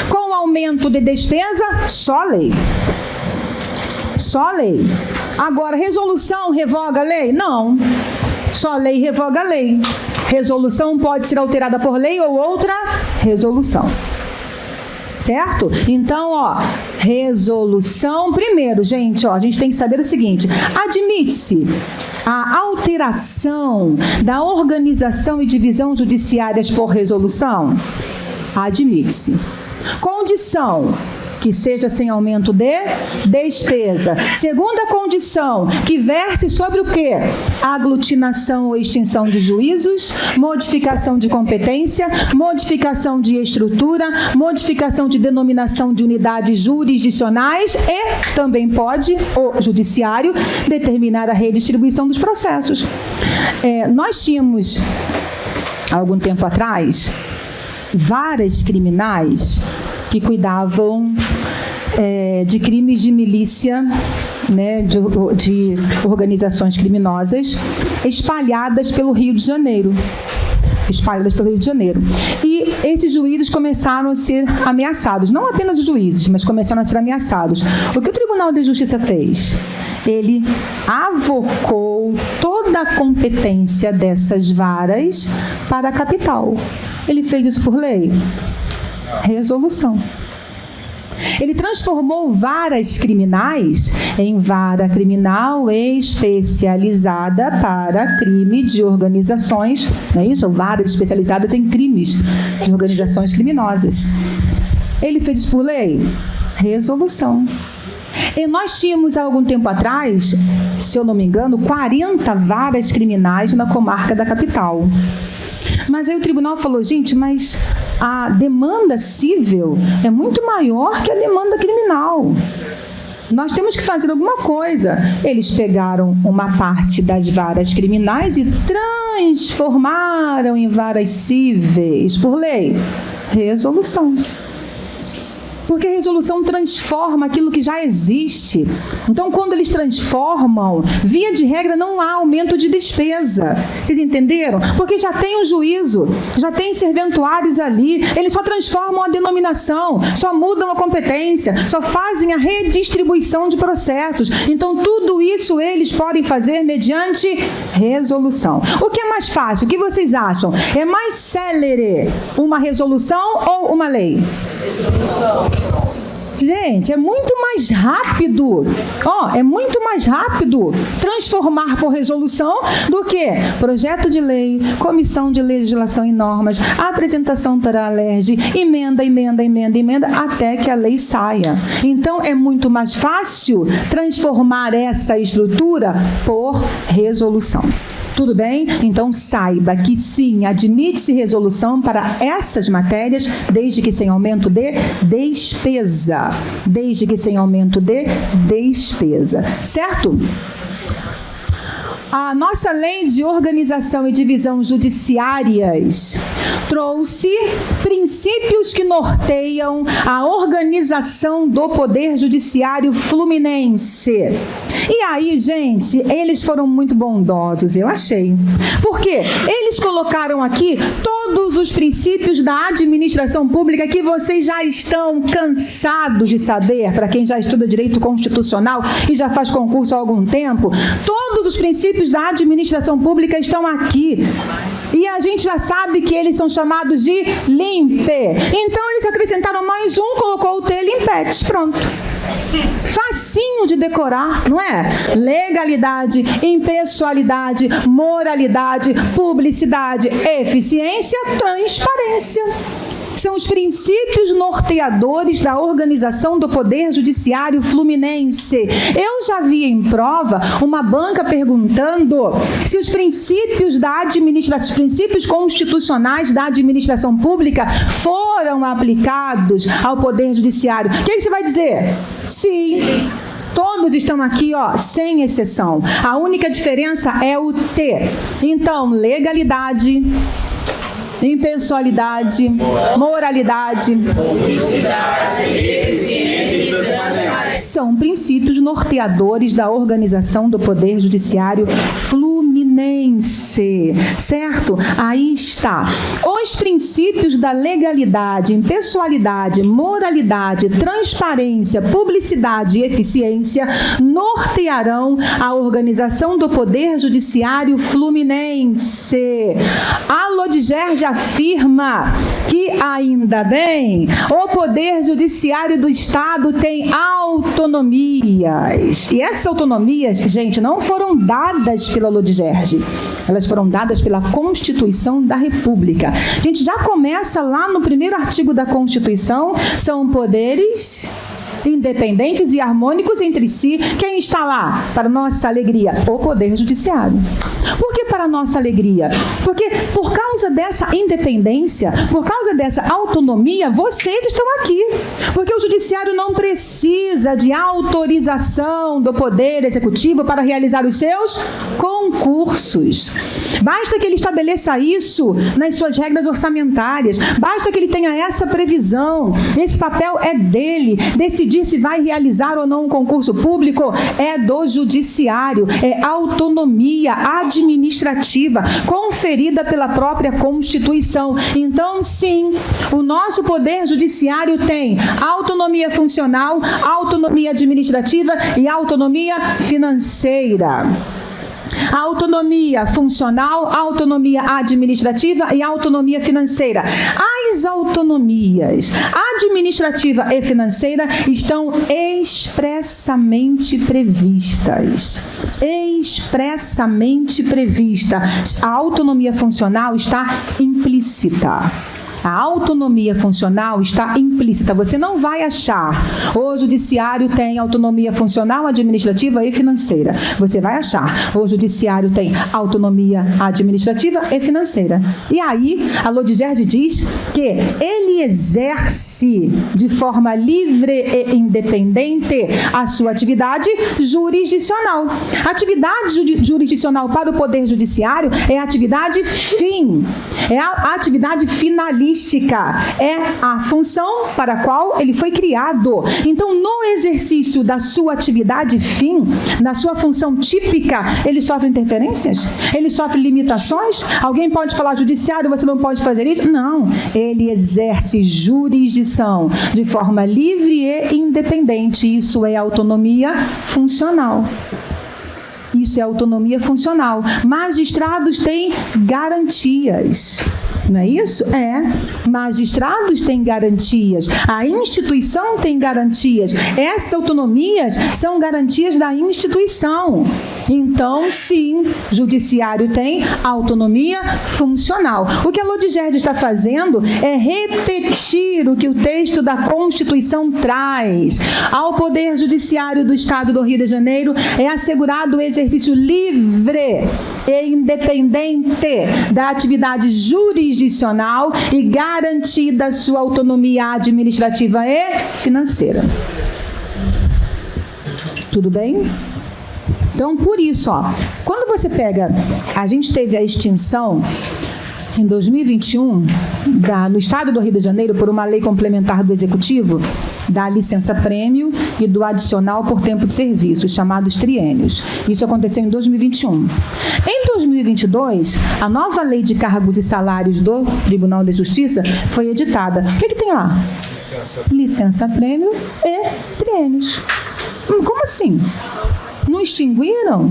Com aumento de despesa, só lei. Só lei. Agora, resolução revoga a lei? Não. Só lei revoga a lei. Resolução pode ser alterada por lei ou outra resolução. Certo? Então, resolução. Primeiro, gente, a gente tem que saber o seguinte: admite-se a alteração da organização e divisão judiciárias por resolução? Admite-se. Condição: que seja sem aumento de despesa. Segunda condição, que verse sobre o quê? Aglutinação ou extinção de juízos, modificação de competência, modificação de estrutura, modificação de denominação de unidades jurisdicionais e também pode o judiciário determinar a redistribuição dos processos. Nós tínhamos, há algum tempo atrás, varas criminais que cuidavam de crimes de milícia, né, de organizações criminosas espalhadas pelo Rio de Janeiro. E esses juízes começaram a ser ameaçados. Não apenas os juízes, mas começaram a ser ameaçados. O que o Tribunal de Justiça fez? Ele avocou toda a competência dessas varas para a capital. Ele fez isso por lei? Resolução. Ele transformou varas criminais em vara criminal especializada para crime de organizações, não é isso? Ou varas especializadas em crimes de organizações criminosas. Ele fez isso por lei? Resolução. E nós tínhamos, há algum tempo atrás, se eu não me engano, 40 varas criminais na comarca da capital. Mas aí o tribunal falou: gente, mas a demanda civil é muito maior que a demanda criminal. Nós temos que fazer alguma coisa. Eles pegaram uma parte das varas criminais e transformaram em varas cíveis por lei. Resolução. Porque a resolução transforma aquilo que já existe. Então, quando eles transformam, via de regra, não há aumento de despesa. Vocês entenderam? Porque já tem o juízo, já tem serventuários ali, eles só transformam a denominação, só mudam a competência, só fazem a redistribuição de processos. Então, tudo isso eles podem fazer mediante resolução. O que é mais fácil? O que vocês acham? É mais célere uma resolução ou uma lei? Resolução. Gente, é muito mais rápido. É muito mais rápido transformar por resolução do que projeto de lei, comissão de legislação e normas, apresentação para a LERJ, emenda, até que a lei saia. Então, é muito mais fácil transformar essa estrutura por resolução. Tudo bem? Então, saiba que sim, admite-se resolução para essas matérias, desde que sem aumento de despesa. Desde que sem aumento de despesa. Certo? A nossa lei de organização e divisão judiciárias trouxe princípios que norteiam a organização do Poder Judiciário Fluminense. E aí, gente, eles foram muito bondosos, eu achei. Porque eles colocaram aqui todos os princípios da administração pública que vocês já estão cansados de saber, para quem já estuda direito constitucional e já faz concurso há algum tempo. Todos os princípios da administração pública estão aqui. E a gente já sabe que eles são chamados de LIMPE. Então, eles acrescentaram mais um, colocou o T, LIMPET. Pronto. Facinho de decorar, não é? Legalidade, impessoalidade, moralidade, publicidade, eficiência, transparência. são os princípios norteadores da organização do Poder Judiciário Fluminense. Eu já vi em prova uma banca perguntando se os princípios os princípios constitucionais da administração pública foram aplicados ao Poder Judiciário. O que você vai dizer? Sim. Todos estão aqui, sem exceção. A única diferença é o T. Então, legalidade, impessoalidade, moralidade, são princípios norteadores da organização do Poder Judiciário Fluminense, certo? Aí está. Os princípios da legalidade, impessoalidade, moralidade, transparência, publicidade e eficiência nortearão a organização do Poder Judiciário Fluminense. A Lodigerge afirma que, ainda bem, o Poder Judiciário do Estado tem autonomias. E essas autonomias, gente, não foram dadas pela Lodigerge. Elas foram dadas pela Constituição da República. A gente já começa lá no primeiro artigo da Constituição, são poderes independentes e harmônicos entre si. Quem está lá? Para nossa alegria, o Poder Judiciário. Por que para nossa alegria? Porque por causa dessa independência, por causa dessa autonomia, vocês estão aqui. Porque o Judiciário não precisa de autorização do Poder Executivo para realizar os seus concursos. Basta que ele estabeleça isso nas suas regras orçamentárias. Basta que ele tenha essa previsão. Esse papel é dele. Decidir se vai realizar ou não um concurso público é do Judiciário. É autonomia administrativa conferida pela própria Constituição. Então, sim, o nosso Poder Judiciário tem autonomia funcional, autonomia administrativa e autonomia financeira. Autonomia funcional, autonomia administrativa e autonomia financeira. As autonomias administrativa e financeira estão expressamente previstas. Expressamente prevista. A autonomia funcional está implícita. A autonomia funcional está implícita. Você não vai achar o Judiciário tem autonomia funcional, administrativa e financeira. Você vai achar o Judiciário tem autonomia administrativa e financeira. E aí, a Lodigerge diz que ele exerce de forma livre e independente a sua atividade jurisdicional. Atividade jurisdicional para o Poder Judiciário é a atividade fim, é a atividade finalista. É a função para a qual ele foi criado. Então, no exercício da sua atividade fim, na sua função típica, ele sofre interferências? Ele sofre limitações? Alguém pode falar, Judiciário, você não pode fazer isso? Não. Ele exerce jurisdição de forma livre e independente. Isso é autonomia funcional. Isso é autonomia funcional. Magistrados têm garantias. Não é isso? É. Magistrados têm garantias. A instituição tem garantias. Essas autonomias são garantias da instituição. Então, sim, Judiciário tem autonomia funcional. O que a Lodigerge está fazendo é repetir o que o texto da Constituição traz. Ao Poder Judiciário do Estado do Rio de Janeiro é assegurado o exercício livre e independente da atividade jurisdicional e garantida a sua autonomia administrativa e financeira. Tudo bem? Então, por isso, quando você pega... A gente teve a extinção em 2021, no Estado do Rio de Janeiro, por uma lei complementar do Executivo, da licença-prêmio e do adicional por tempo de serviço, chamados triênios. Isso aconteceu em 2021. Em 2022, a nova lei de cargos e salários do Tribunal de Justiça foi editada. O que tem lá? Licença-prêmio e triênios. Como assim? Não extinguiram?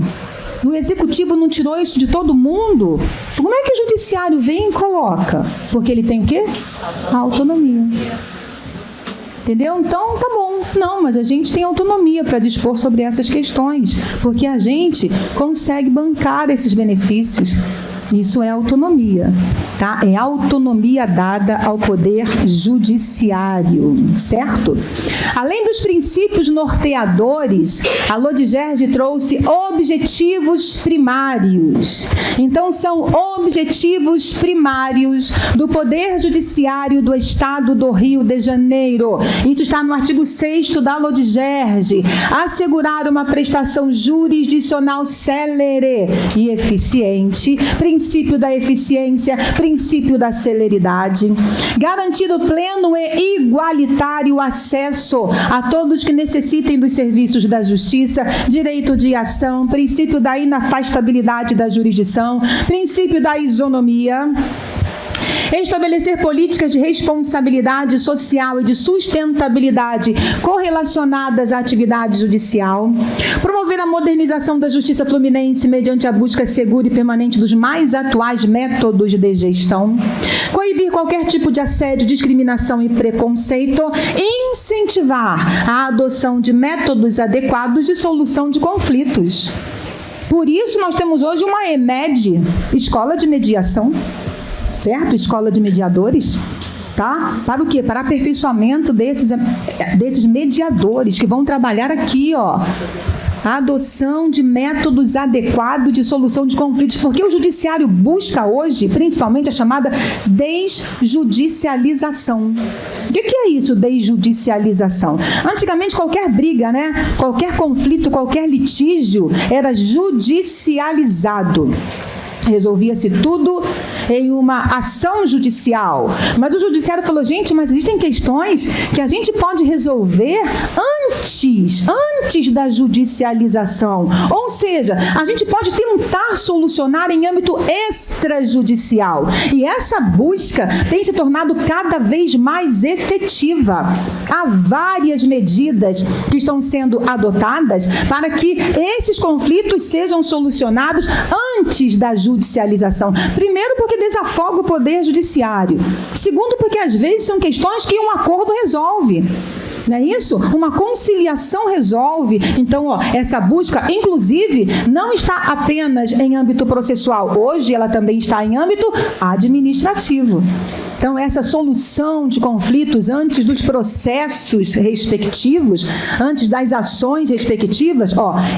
O Executivo não tirou isso de todo mundo? Como é que o Judiciário vem e coloca? Porque ele tem o quê? A autonomia. Entendeu? Então, tá bom. Não, mas a gente tem autonomia para dispor sobre essas questões, porque a gente consegue bancar esses benefícios. Isso é autonomia, tá? É autonomia dada ao poder judiciário, certo? Além dos princípios norteadores, a Lodigerge trouxe objetivos primários. Então, são objetivos primários do Poder Judiciário do Estado do Rio de Janeiro. Isso está no artigo 6º da Lodigerge. Assegurar uma prestação jurisdicional célere e eficiente, princípio da eficiência, princípio da celeridade. Garantir o pleno e igualitário acesso a todos que necessitem dos serviços da justiça, direito de ação, princípio da inafastabilidade da jurisdição, princípio da isonomia. Estabelecer políticas de responsabilidade social e de sustentabilidade correlacionadas à atividade judicial. Promover a modernização da justiça fluminense mediante a busca segura e permanente dos mais atuais métodos de gestão. Coibir qualquer tipo de assédio, discriminação e preconceito. Incentivar a adoção de métodos adequados de solução de conflitos. Por isso, nós temos hoje uma EMED, Escola de Mediação, certo? Escola de mediadores, tá? Para o quê? Para aperfeiçoamento desses mediadores que vão trabalhar aqui, ó. A adoção de métodos adequados de solução de conflitos, porque o judiciário busca hoje, principalmente, a chamada desjudicialização. O que é isso, desjudicialização? Antigamente, qualquer briga, né? Qualquer conflito, qualquer litígio era judicializado. Resolvia-se tudo em uma ação judicial. Mas o judiciário falou, gente, mas existem questões que a gente pode resolver antes da judicialização. Ou seja, a gente pode tentar solucionar em âmbito extrajudicial. E essa busca tem se tornado cada vez mais efetiva. Há várias medidas que estão sendo adotadas para que esses conflitos sejam solucionados antes da judicialização. Primeiro, porque desafoga o poder judiciário. Segundo, porque às vezes são questões que um acordo resolve. Não é isso? Uma conciliação resolve. Então, essa busca, inclusive, não está apenas em âmbito processual. Hoje, ela também está em âmbito administrativo. Então, essa solução de conflitos antes dos processos respectivos, antes das ações respectivas,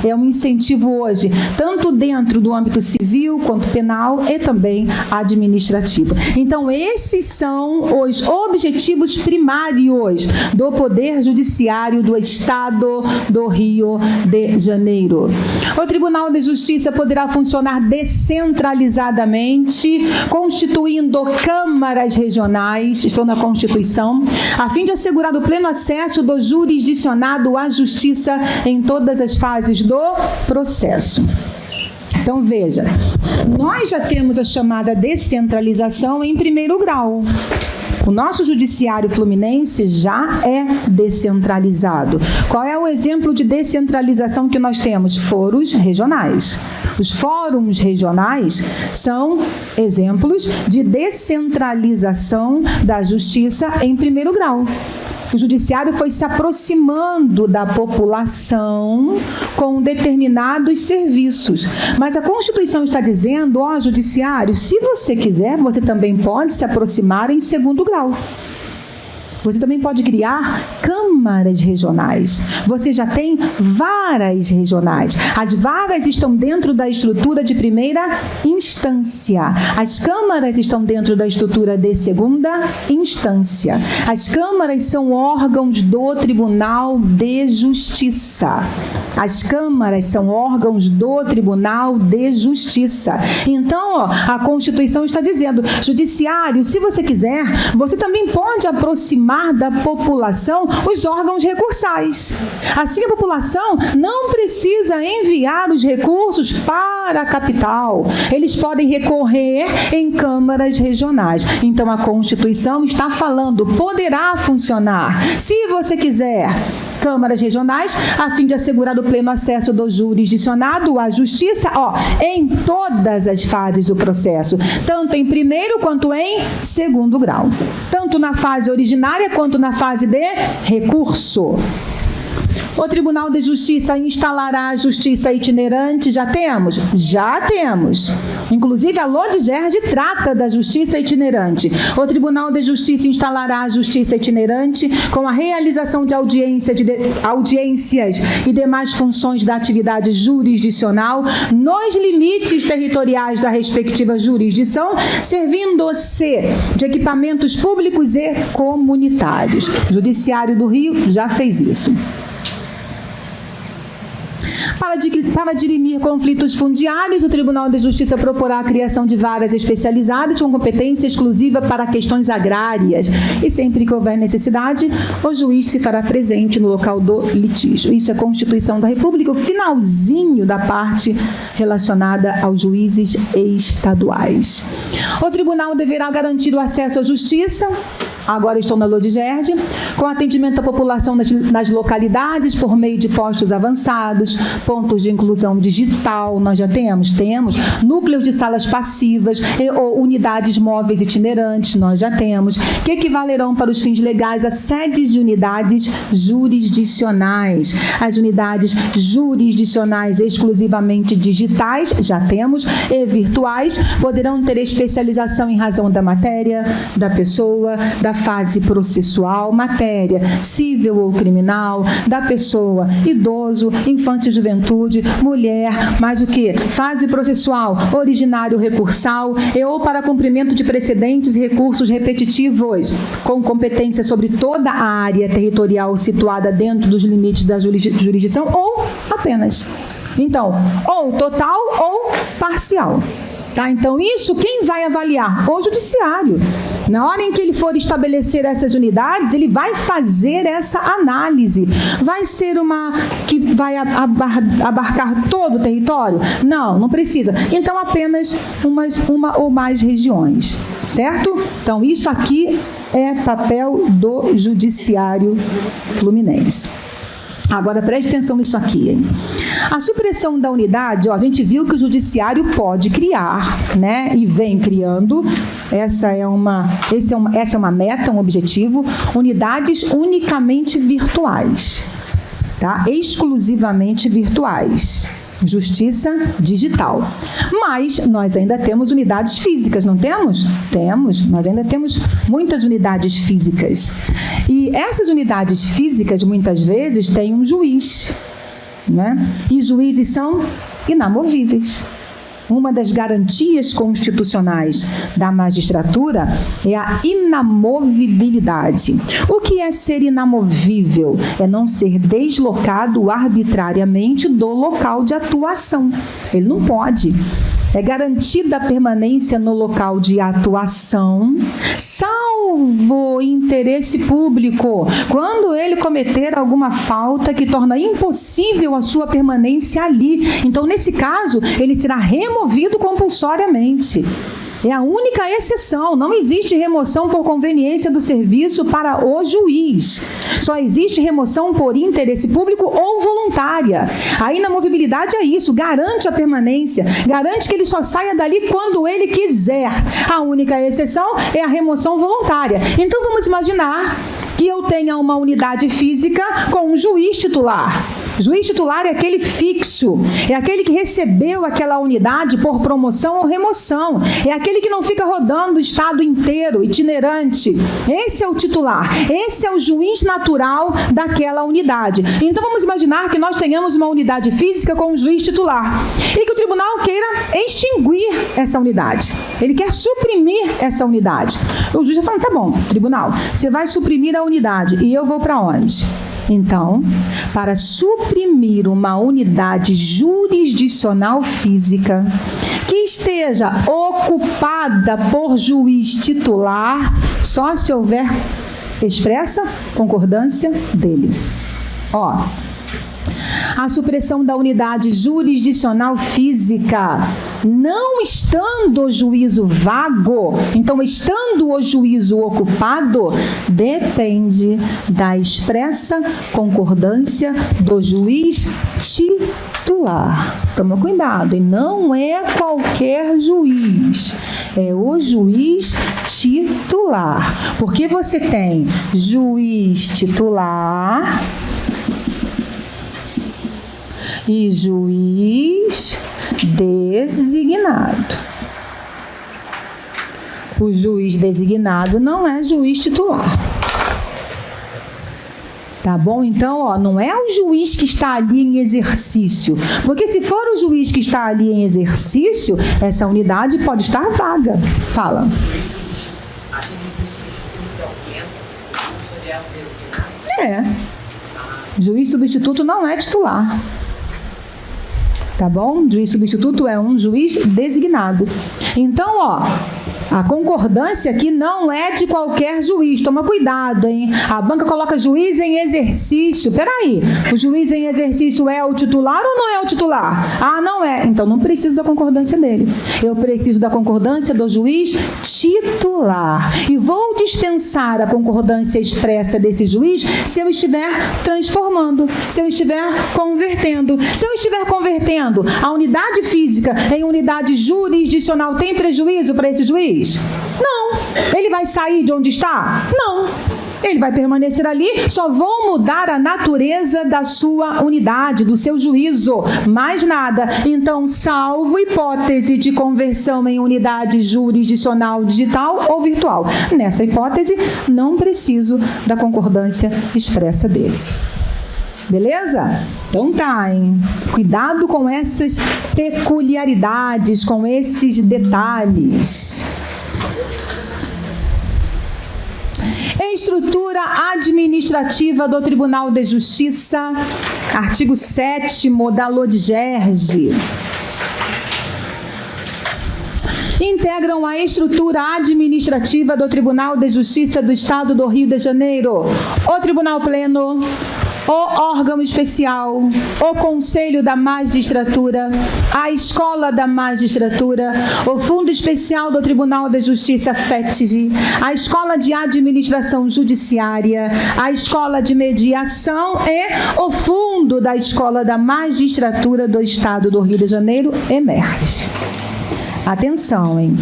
é um incentivo hoje, tanto dentro do âmbito civil, quanto penal e também administrativo. Então, esses são os objetivos primários do Poder Judiciário do Estado do Rio de Janeiro. O Tribunal de Justiça poderá funcionar descentralizadamente, constituindo câmaras regionais, estou na Constituição, a fim de assegurar o pleno acesso do jurisdicionado à justiça em todas as fases do processo. Então, veja, nós já temos a chamada descentralização em primeiro grau. O nosso judiciário fluminense já é descentralizado. Qual é o exemplo de descentralização que nós temos? Fóruns regionais. Os fóruns regionais são exemplos de descentralização da justiça em primeiro grau. O judiciário foi se aproximando da população com determinados serviços. Mas a Constituição está dizendo, judiciário, se você quiser, você também pode se aproximar em segundo grau. Você também pode criar câmaras regionais. Você já tem varas regionais. As varas estão dentro da estrutura de primeira instância. As câmaras estão dentro da estrutura de segunda instância. As câmaras são órgãos do Tribunal de Justiça. As câmaras são órgãos do Tribunal de Justiça. Então, a Constituição está dizendo, judiciário, se você quiser, você também pode aproximar da população os órgãos recursais. Assim, a população não precisa enviar os recursos para a capital. Eles podem recorrer em câmaras regionais. Então, a Constituição está falando, poderá funcionar. Se você quiser câmaras regionais, a fim de assegurar o pleno acesso do jurisdicionado à justiça, em todas as fases do processo, tanto em primeiro quanto em segundo grau, tanto na fase originária quanto na fase de recurso. O Tribunal de Justiça instalará a justiça itinerante? Já temos? Já temos. Inclusive, a LODGERD trata da justiça itinerante. O Tribunal de Justiça instalará a justiça itinerante com a realização de audiências e demais funções da atividade jurisdicional nos limites territoriais da respectiva jurisdição, servindo-se de equipamentos públicos e comunitários. O Judiciário do Rio já fez isso. Para dirimir conflitos fundiários, o Tribunal de Justiça proporá a criação de varas especializadas com competência exclusiva para questões agrárias e, sempre que houver necessidade, o juiz se fará presente no local do litígio. Isso é a Constituição da República, o finalzinho da parte relacionada aos juízes estaduais. O tribunal deverá garantir o acesso à justiça, agora estou na LODGERD, com atendimento à população nas localidades por meio de postos avançados, pontos de inclusão digital, nós já temos, núcleos de salas passivas ou unidades móveis itinerantes, nós já temos, que equivalerão para os fins legais a sedes de unidades jurisdicionais. As unidades jurisdicionais exclusivamente digitais, já temos, e virtuais, poderão ter especialização em razão da matéria, da pessoa, da fase processual, matéria civil ou criminal, da pessoa, idoso, infância e juventude, mulher, mais o que? Fase processual, originário recursal e ou para cumprimento de precedentes e recursos repetitivos, com competência sobre toda a área territorial situada dentro dos limites da jurisdição ou apenas. Então, ou total ou parcial. Tá? Então, isso quem vai avaliar? O judiciário. Na hora em que ele for estabelecer essas unidades, ele vai fazer essa análise. Vai ser uma que vai abarcar todo o território? Não, não precisa. Então, apenas uma ou mais regiões. Certo? Então, isso aqui é papel do judiciário fluminense. Agora, preste atenção nisso aqui, hein? A supressão da unidade, a gente viu que o judiciário pode criar, né? E vem criando, essa é uma meta, um objetivo, unidades unicamente virtuais, tá? Exclusivamente virtuais. Justiça digital. Mas nós ainda temos unidades físicas, não temos? Temos, nós ainda temos muitas unidades físicas. E essas unidades físicas, muitas vezes, têm um juiz, né? E juízes são inamovíveis. Uma das garantias constitucionais da magistratura é a inamovibilidade. O que é ser inamovível? É não ser deslocado arbitrariamente do local de atuação. Ele não pode. É garantida a permanência no local de atuação, salvo interesse público, quando ele cometer alguma falta que torna impossível a sua permanência ali. Então, nesse caso, ele será removido compulsoriamente. É a única exceção. Não existe remoção por conveniência do serviço para o juiz. Só existe remoção por interesse público ou voluntária. A inamovibilidade é isso, garante a permanência, garante que ele só saia dali quando ele quiser. A única exceção é a remoção voluntária. Então, vamos imaginar que eu tenha uma unidade física com um juiz titular. Juiz titular é aquele fixo, é aquele que recebeu aquela unidade por promoção ou remoção, é aquele que não fica rodando o estado inteiro, itinerante. Esse é o titular, esse é o juiz natural daquela unidade. Então, vamos imaginar que nós tenhamos uma unidade física com um juiz titular e que o tribunal queira extinguir essa unidade. Ele quer suprimir essa unidade. O juiz vai falar, tá bom, tribunal, você vai suprimir a unidade e eu vou para onde? Então, para suprimir uma unidade jurisdicional física que esteja ocupada por juiz titular, só se houver expressa concordância dele. A supressão da unidade jurisdicional física, não estando o juízo vago, então estando o juízo ocupado, depende da expressa concordância do juiz titular. Toma cuidado, e não é qualquer juiz, é o juiz titular. Porque você tem juiz titular e juiz designado. O juiz designado não é juiz titular. Tá bom? Então, ó, não é o juiz que está ali em exercício. Porque se for o juiz que está ali em exercício, essa unidade pode estar vaga. Fala. É. Juiz substituto não é titular. Tá bom? Juiz substituto é um juiz designado. Então, ó, a concordância aqui não é de qualquer juiz. Toma cuidado, hein? A banca coloca juiz em exercício. Peraí, o juiz em exercício é o titular ou não é o titular? Ah, não é. Então não preciso da concordância dele. Eu preciso da concordância do juiz titular. E vou dispensar a concordância expressa desse juiz se eu estiver transformando, se eu estiver convertendo. Se eu estiver convertendo a unidade física em unidade jurisdicional, tem prejuízo para esse juiz? Não. Ele vai sair de onde está? Não. Ele vai permanecer ali, só vou mudar a natureza da sua unidade, do seu juízo, mais nada. Então, salvo hipótese de conversão em unidade jurisdicional digital ou virtual. Nessa hipótese, não preciso da concordância expressa dele. Beleza? Então tá, hein? Cuidado com essas peculiaridades, com esses detalhes. Estrutura administrativa do Tribunal de Justiça, artigo 7º da Lei de Gerge. Integram a estrutura administrativa do Tribunal de Justiça do Estado do Rio de Janeiro o Tribunal Pleno, o órgão especial, o Conselho da Magistratura, a Escola da Magistratura, o Fundo Especial do Tribunal de Justiça FETG, a Escola de Administração Judiciária, a Escola de Mediação e o Fundo da Escola da Magistratura do Estado do Rio de Janeiro, EMERGE. Atenção, hein?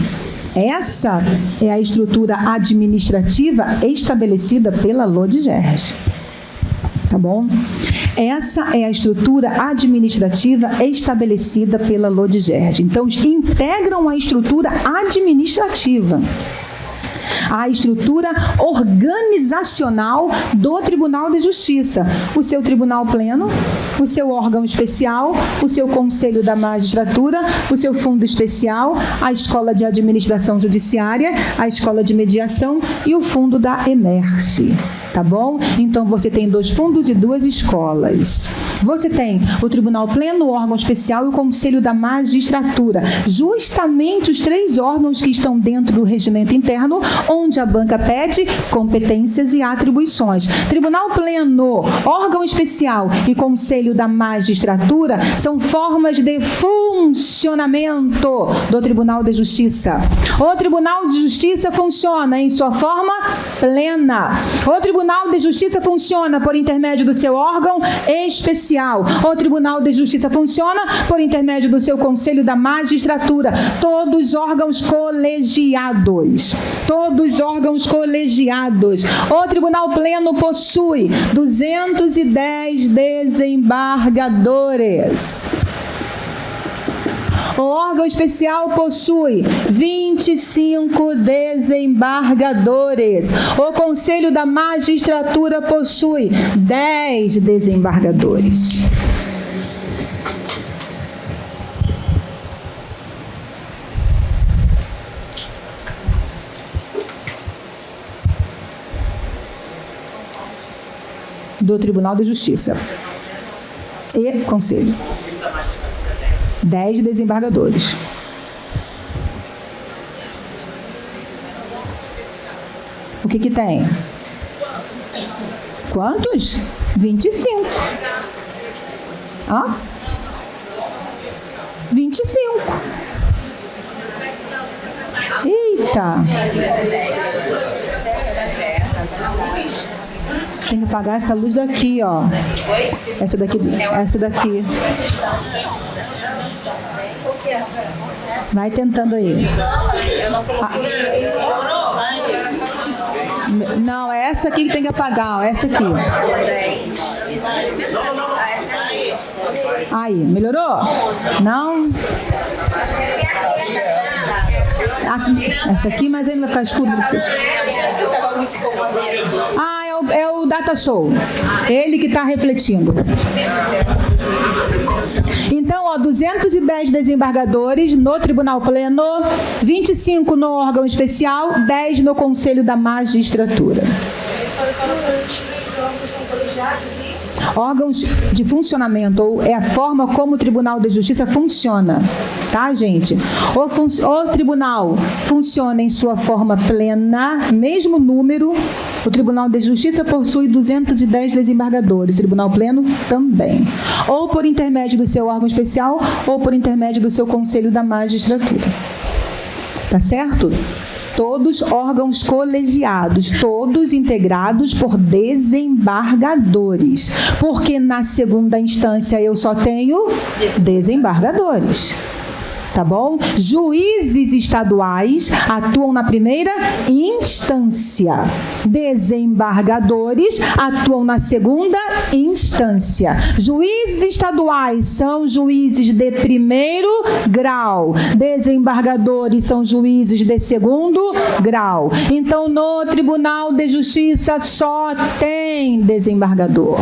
Essa é a estrutura administrativa estabelecida pela Lei de Gerge. Tá bom? Essa é a estrutura administrativa estabelecida pela Lei de Gerge. Então, integram a estrutura administrativa, a estrutura organizacional do Tribunal de Justiça. O seu Tribunal Pleno, o seu órgão especial, o seu Conselho da Magistratura, o seu Fundo Especial, a Escola de Administração Judiciária, a Escola de Mediação e o Fundo da EMERGE. Tá bom? Então, você tem 2 fundos e 2 escolas. Você tem o Tribunal Pleno, o órgão especial e o Conselho da Magistratura. Justamente os 3 órgãos que estão dentro do regimento interno, onde a banca pede competências e atribuições. Tribunal Pleno, órgão especial e Conselho da Magistratura são formas de funcionamento do Tribunal de Justiça. O Tribunal de Justiça funciona em sua forma plena. O Tribunal de Justiça funciona por intermédio do seu órgão especial. O Tribunal de Justiça funciona por intermédio do seu Conselho da Magistratura. Todos órgãos colegiados. Todos órgãos colegiados. O Tribunal Pleno possui 210 desembargadores. O órgão especial possui 25 desembargadores. O Conselho da Magistratura possui 10 desembargadores. Do Tribunal de Justiça e Conselho. 10 desembargadores. O que tem? Quantos? 25. Hã? 25. Eita! Tem que pagar essa luz daqui, ó. Essa daqui. Vai tentando aí. Não, é essa aqui que tem que apagar, ó. Essa aqui. Aí, melhorou? Não? Essa aqui, mas aí não vai ficar escuro. Ah, é o Data Show. Ele que está refletindo. Então, 210 desembargadores no Tribunal Pleno, 25 no órgão especial, 10 no Conselho da Magistratura. Órgãos de funcionamento, ou é a forma como o Tribunal de Justiça funciona, tá, gente? O tribunal funciona em sua forma plena, mesmo número. O Tribunal de Justiça possui 210 desembargadores, o Tribunal Pleno também. Ou por intermédio do seu órgão especial, ou por intermédio do seu Conselho da Magistratura. Tá certo? Todos órgãos colegiados, todos integrados por desembargadores, porque na segunda instância eu só tenho desembargadores. Tá bom? Juízes estaduais atuam na primeira instância. Desembargadores atuam na segunda instância. Juízes estaduais são juízes de primeiro grau. Desembargadores são juízes de segundo grau. Então, no Tribunal de Justiça só tem desembargador.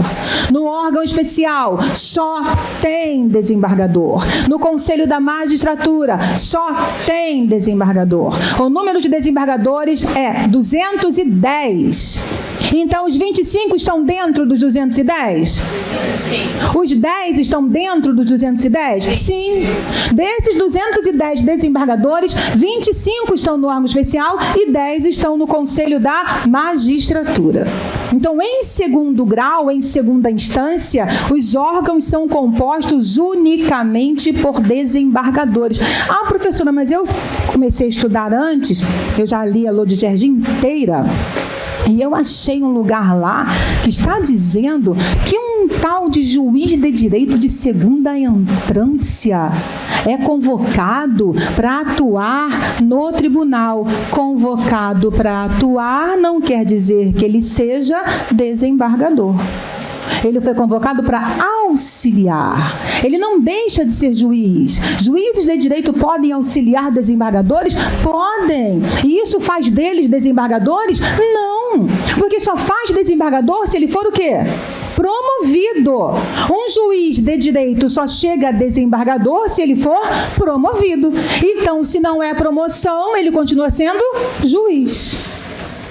No órgão especial só tem desembargador. No Conselho da Magistratura só tem desembargador. O número de desembargadores é 210. Então, os 25 estão dentro dos 210? Sim. Os 10 estão dentro dos 210? Sim. Desses 210 desembargadores, 25 estão no órgão especial e 10 estão no Conselho da Magistratura. Então, em segundo grau, em segunda instância, os órgãos são compostos unicamente por desembargadores. Ah, professora, mas eu comecei a estudar antes, eu já li a Lodi Gergi inteira, e eu achei um lugar lá que está dizendo que um tal de juiz de direito de segunda entrância é convocado para atuar no tribunal. Convocado para atuar não quer dizer que ele seja desembargador. Ele foi convocado para auxiliar. Ele não deixa de ser juiz. Juízes de direito podem auxiliar desembargadores? Podem. E isso faz deles desembargadores? Não. Porque só faz desembargador se ele for o quê? Promovido. Um juiz de direito só chega a desembargador se ele for promovido. Então, se não é promoção, ele continua sendo juiz.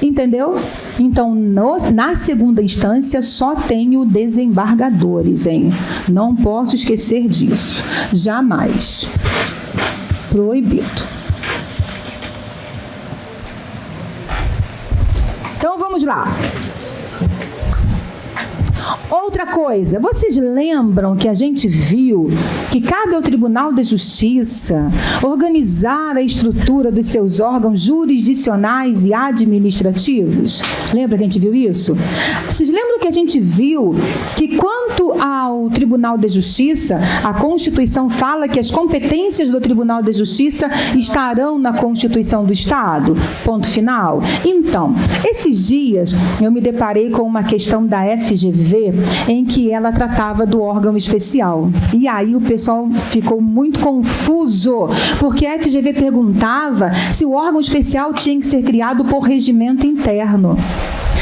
Entendeu? Então, na segunda instância, só tenho desembargadores, hein? Não posso esquecer disso. Jamais. Proibido. Então, vamos lá. Outra coisa, vocês lembram que a gente viu que cabe ao Tribunal de Justiça organizar a estrutura dos seus órgãos jurisdicionais e administrativos? Lembra que a gente viu isso? Vocês lembram que a gente viu que quanto ao Tribunal de Justiça, a Constituição fala que as competências do Tribunal de Justiça estarão na Constituição do Estado? Ponto final. Então, esses dias eu me deparei com uma questão da FGV em que ela tratava do órgão especial. E aí o pessoal ficou muito confuso, porque a FGV perguntava se o órgão especial tinha que ser criado por regimento interno.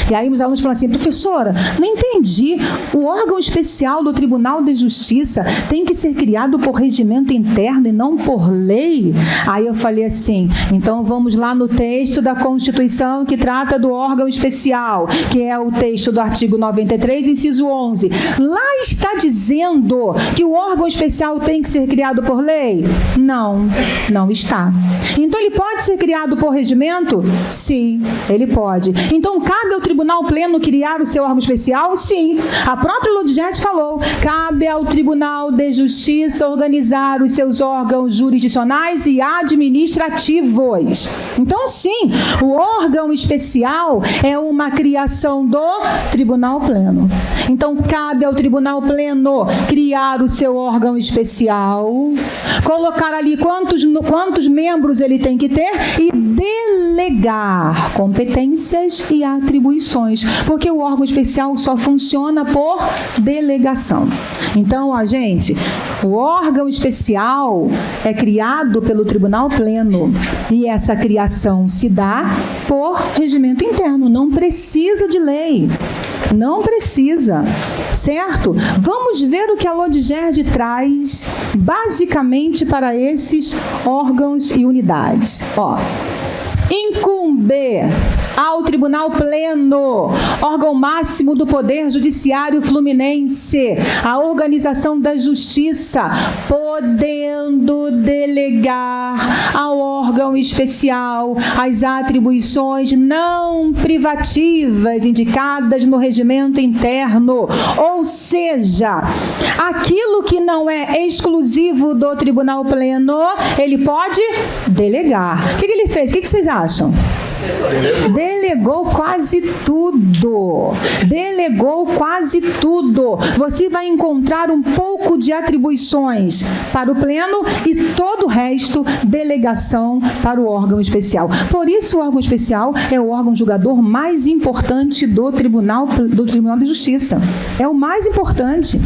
E aí os alunos falaram assim, professora, não entendi, o órgão especial do Tribunal de Justiça tem que ser criado por regimento interno e não por lei? Aí eu falei assim, então vamos lá no texto da Constituição que trata do órgão especial, que é o texto do artigo 93, inciso 11. Lá está dizendo que o órgão especial tem que ser criado por lei? Não, não está. Então ele pode ser criado por regimento? Sim, ele pode. Então cabe ao Tribunal Pleno criar o seu órgão especial? Sim. A própria Lodi Gergi falou, cabe ao Tribunal de Justiça organizar os seus órgãos jurisdicionais e administrativos. Então, sim, o órgão especial é uma criação do Tribunal Pleno. Então, cabe ao Tribunal Pleno criar o seu órgão especial, colocar ali quantos membros ele tem que ter e delegar competências e atribuições, porque o órgão especial só funciona por delegação. Então, gente, o órgão especial é criado pelo Tribunal Pleno e essa criação se dá por regimento interno, não precisa de lei. Não precisa, certo? Vamos ver o que a LODGERD traz basicamente para esses órgãos e unidades. Incumbe ao Tribunal Pleno, órgão máximo do Poder Judiciário Fluminense, a organização da Justiça, podendo delegar ao órgão especial as atribuições não privativas indicadas no regimento interno, ou seja, aquilo que não é exclusivo do Tribunal Pleno, ele pode delegar. O que ele fez? O que vocês acham? Delegou quase tudo. Delegou quase tudo. Você vai encontrar um pouco de atribuições para o Pleno e todo o resto, delegação para o órgão especial. Por isso, o órgão especial é o órgão julgador mais importante do Tribunal de Justiça. É o mais importante.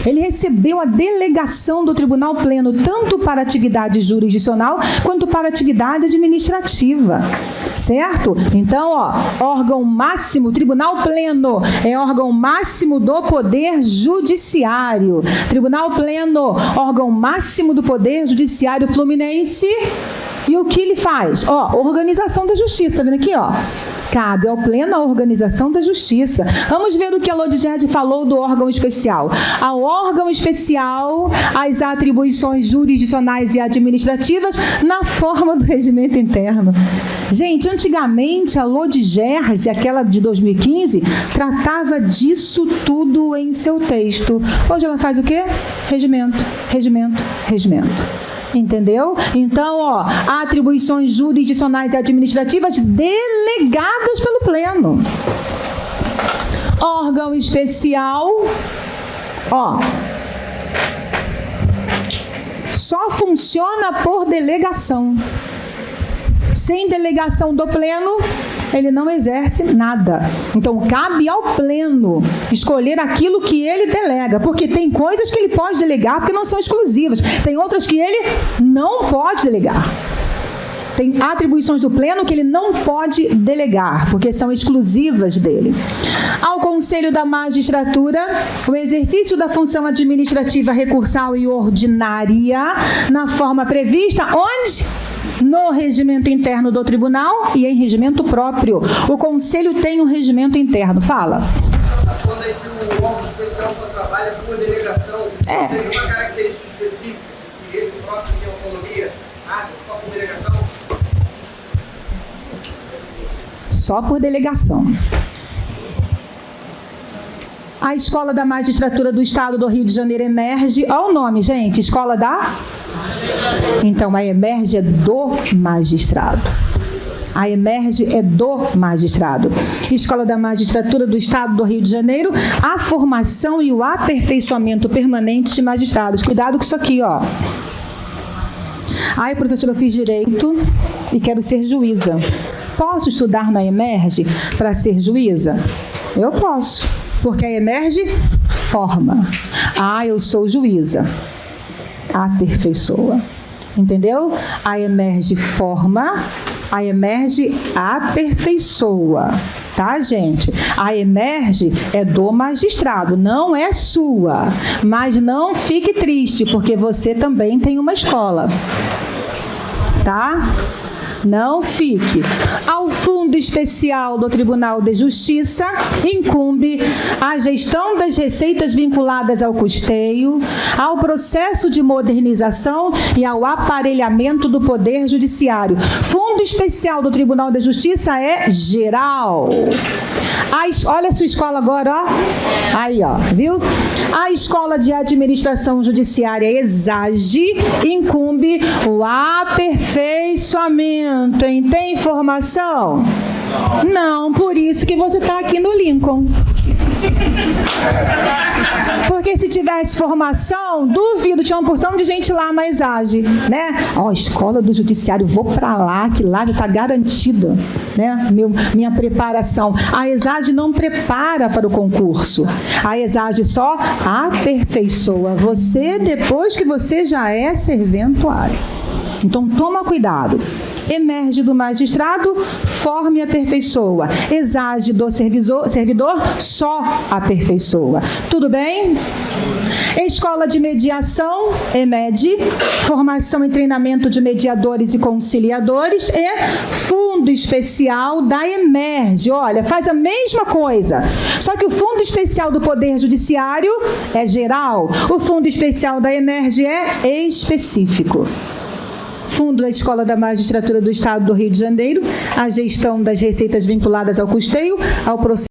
Ele recebeu a delegação do Tribunal Pleno, tanto para atividade jurisdicional, quanto para atividade administrativa. Certo? Então, órgão máximo, Tribunal Pleno, é órgão máximo do Poder Judiciário. Tribunal Pleno, órgão máximo do Poder Judiciário Fluminense. E o que ele faz? Organização da Justiça, vendo aqui, cabe ao Pleno a organização da Justiça. Vamos ver o que a LODGERD falou do órgão especial. Ao órgão especial, as atribuições jurisdicionais e administrativas na forma do regimento interno. Gente, antigamente a LODGERD, aquela de 2015, tratava disso tudo em seu texto. Hoje ela faz o quê? Regimento, regimento, regimento. Entendeu? Então, atribuições jurisdicionais e administrativas delegadas pelo Pleno. Órgão especial, só funciona por delegação. Sem delegação do Pleno, ele não exerce nada. Então, cabe ao Pleno escolher aquilo que ele delega, porque tem coisas que ele pode delegar porque não são exclusivas. Tem outras que ele não pode delegar. Tem atribuições do Pleno que ele não pode delegar, porque são exclusivas dele. Ao Conselho da Magistratura, o exercício da função administrativa recursal e ordinária, na forma prevista, onde? No regimento interno do tribunal e em regimento próprio. O Conselho tem um regimento interno. Fala. Quando é que o órgão especial só trabalha por delegação, não tem nenhuma característica específica, que ele próprio tem autonomia, só por delegação? Só por delegação. A Escola da Magistratura do Estado do Rio de Janeiro emerge. Olha o nome, gente. Escola da... Então, a emerge é do magistrado. A emerge é do magistrado. Escola da Magistratura do Estado do Rio de Janeiro, a formação e o aperfeiçoamento permanente de magistrados. Cuidado com isso aqui, Ai, professora, eu fiz direito e quero ser juíza. Posso estudar na emerge para ser juíza? Eu posso, porque a emerge forma. Eu sou juíza. Aperfeiçoa. Entendeu? A emerge forma, a emerge aperfeiçoa. Tá, gente? A emerge é do magistrado, não é sua. Mas não fique triste, porque você também tem uma escola. Tá? Não fique. Ao Fundo Especial do Tribunal de Justiça incumbe a gestão das receitas vinculadas ao custeio, ao processo de modernização e ao aparelhamento do Poder Judiciário. Fundo Especial do Tribunal de Justiça é geral. Olha a sua escola agora, Aí, viu? A Escola de Administração Judiciária ESAGE incumbe o aperfeiçoamento. Tem informação? Não, por isso que você está aqui no Lincoln. Porque se tivesse formação, duvido, tinha uma porção de gente lá na ESAGE, né? Ó, escola do judiciário, vou para lá, que lá já está garantida, né? Minha preparação. A ESAGE não prepara para o concurso. A ESAGE só aperfeiçoa você depois que você já é serventuário. Então, toma cuidado. Emerge do magistrado, forma e aperfeiçoa. Exage do servidor, só aperfeiçoa. Tudo bem? Escola de mediação, EMED, formação e treinamento de mediadores e conciliadores e fundo especial da Emerge. Olha, faz a mesma coisa, só que o fundo especial do Poder Judiciário é geral, o fundo especial da Emerge é específico. Fundo da Escola da Magistratura do Estado do Rio de Janeiro, a gestão das receitas vinculadas ao custeio, ao processo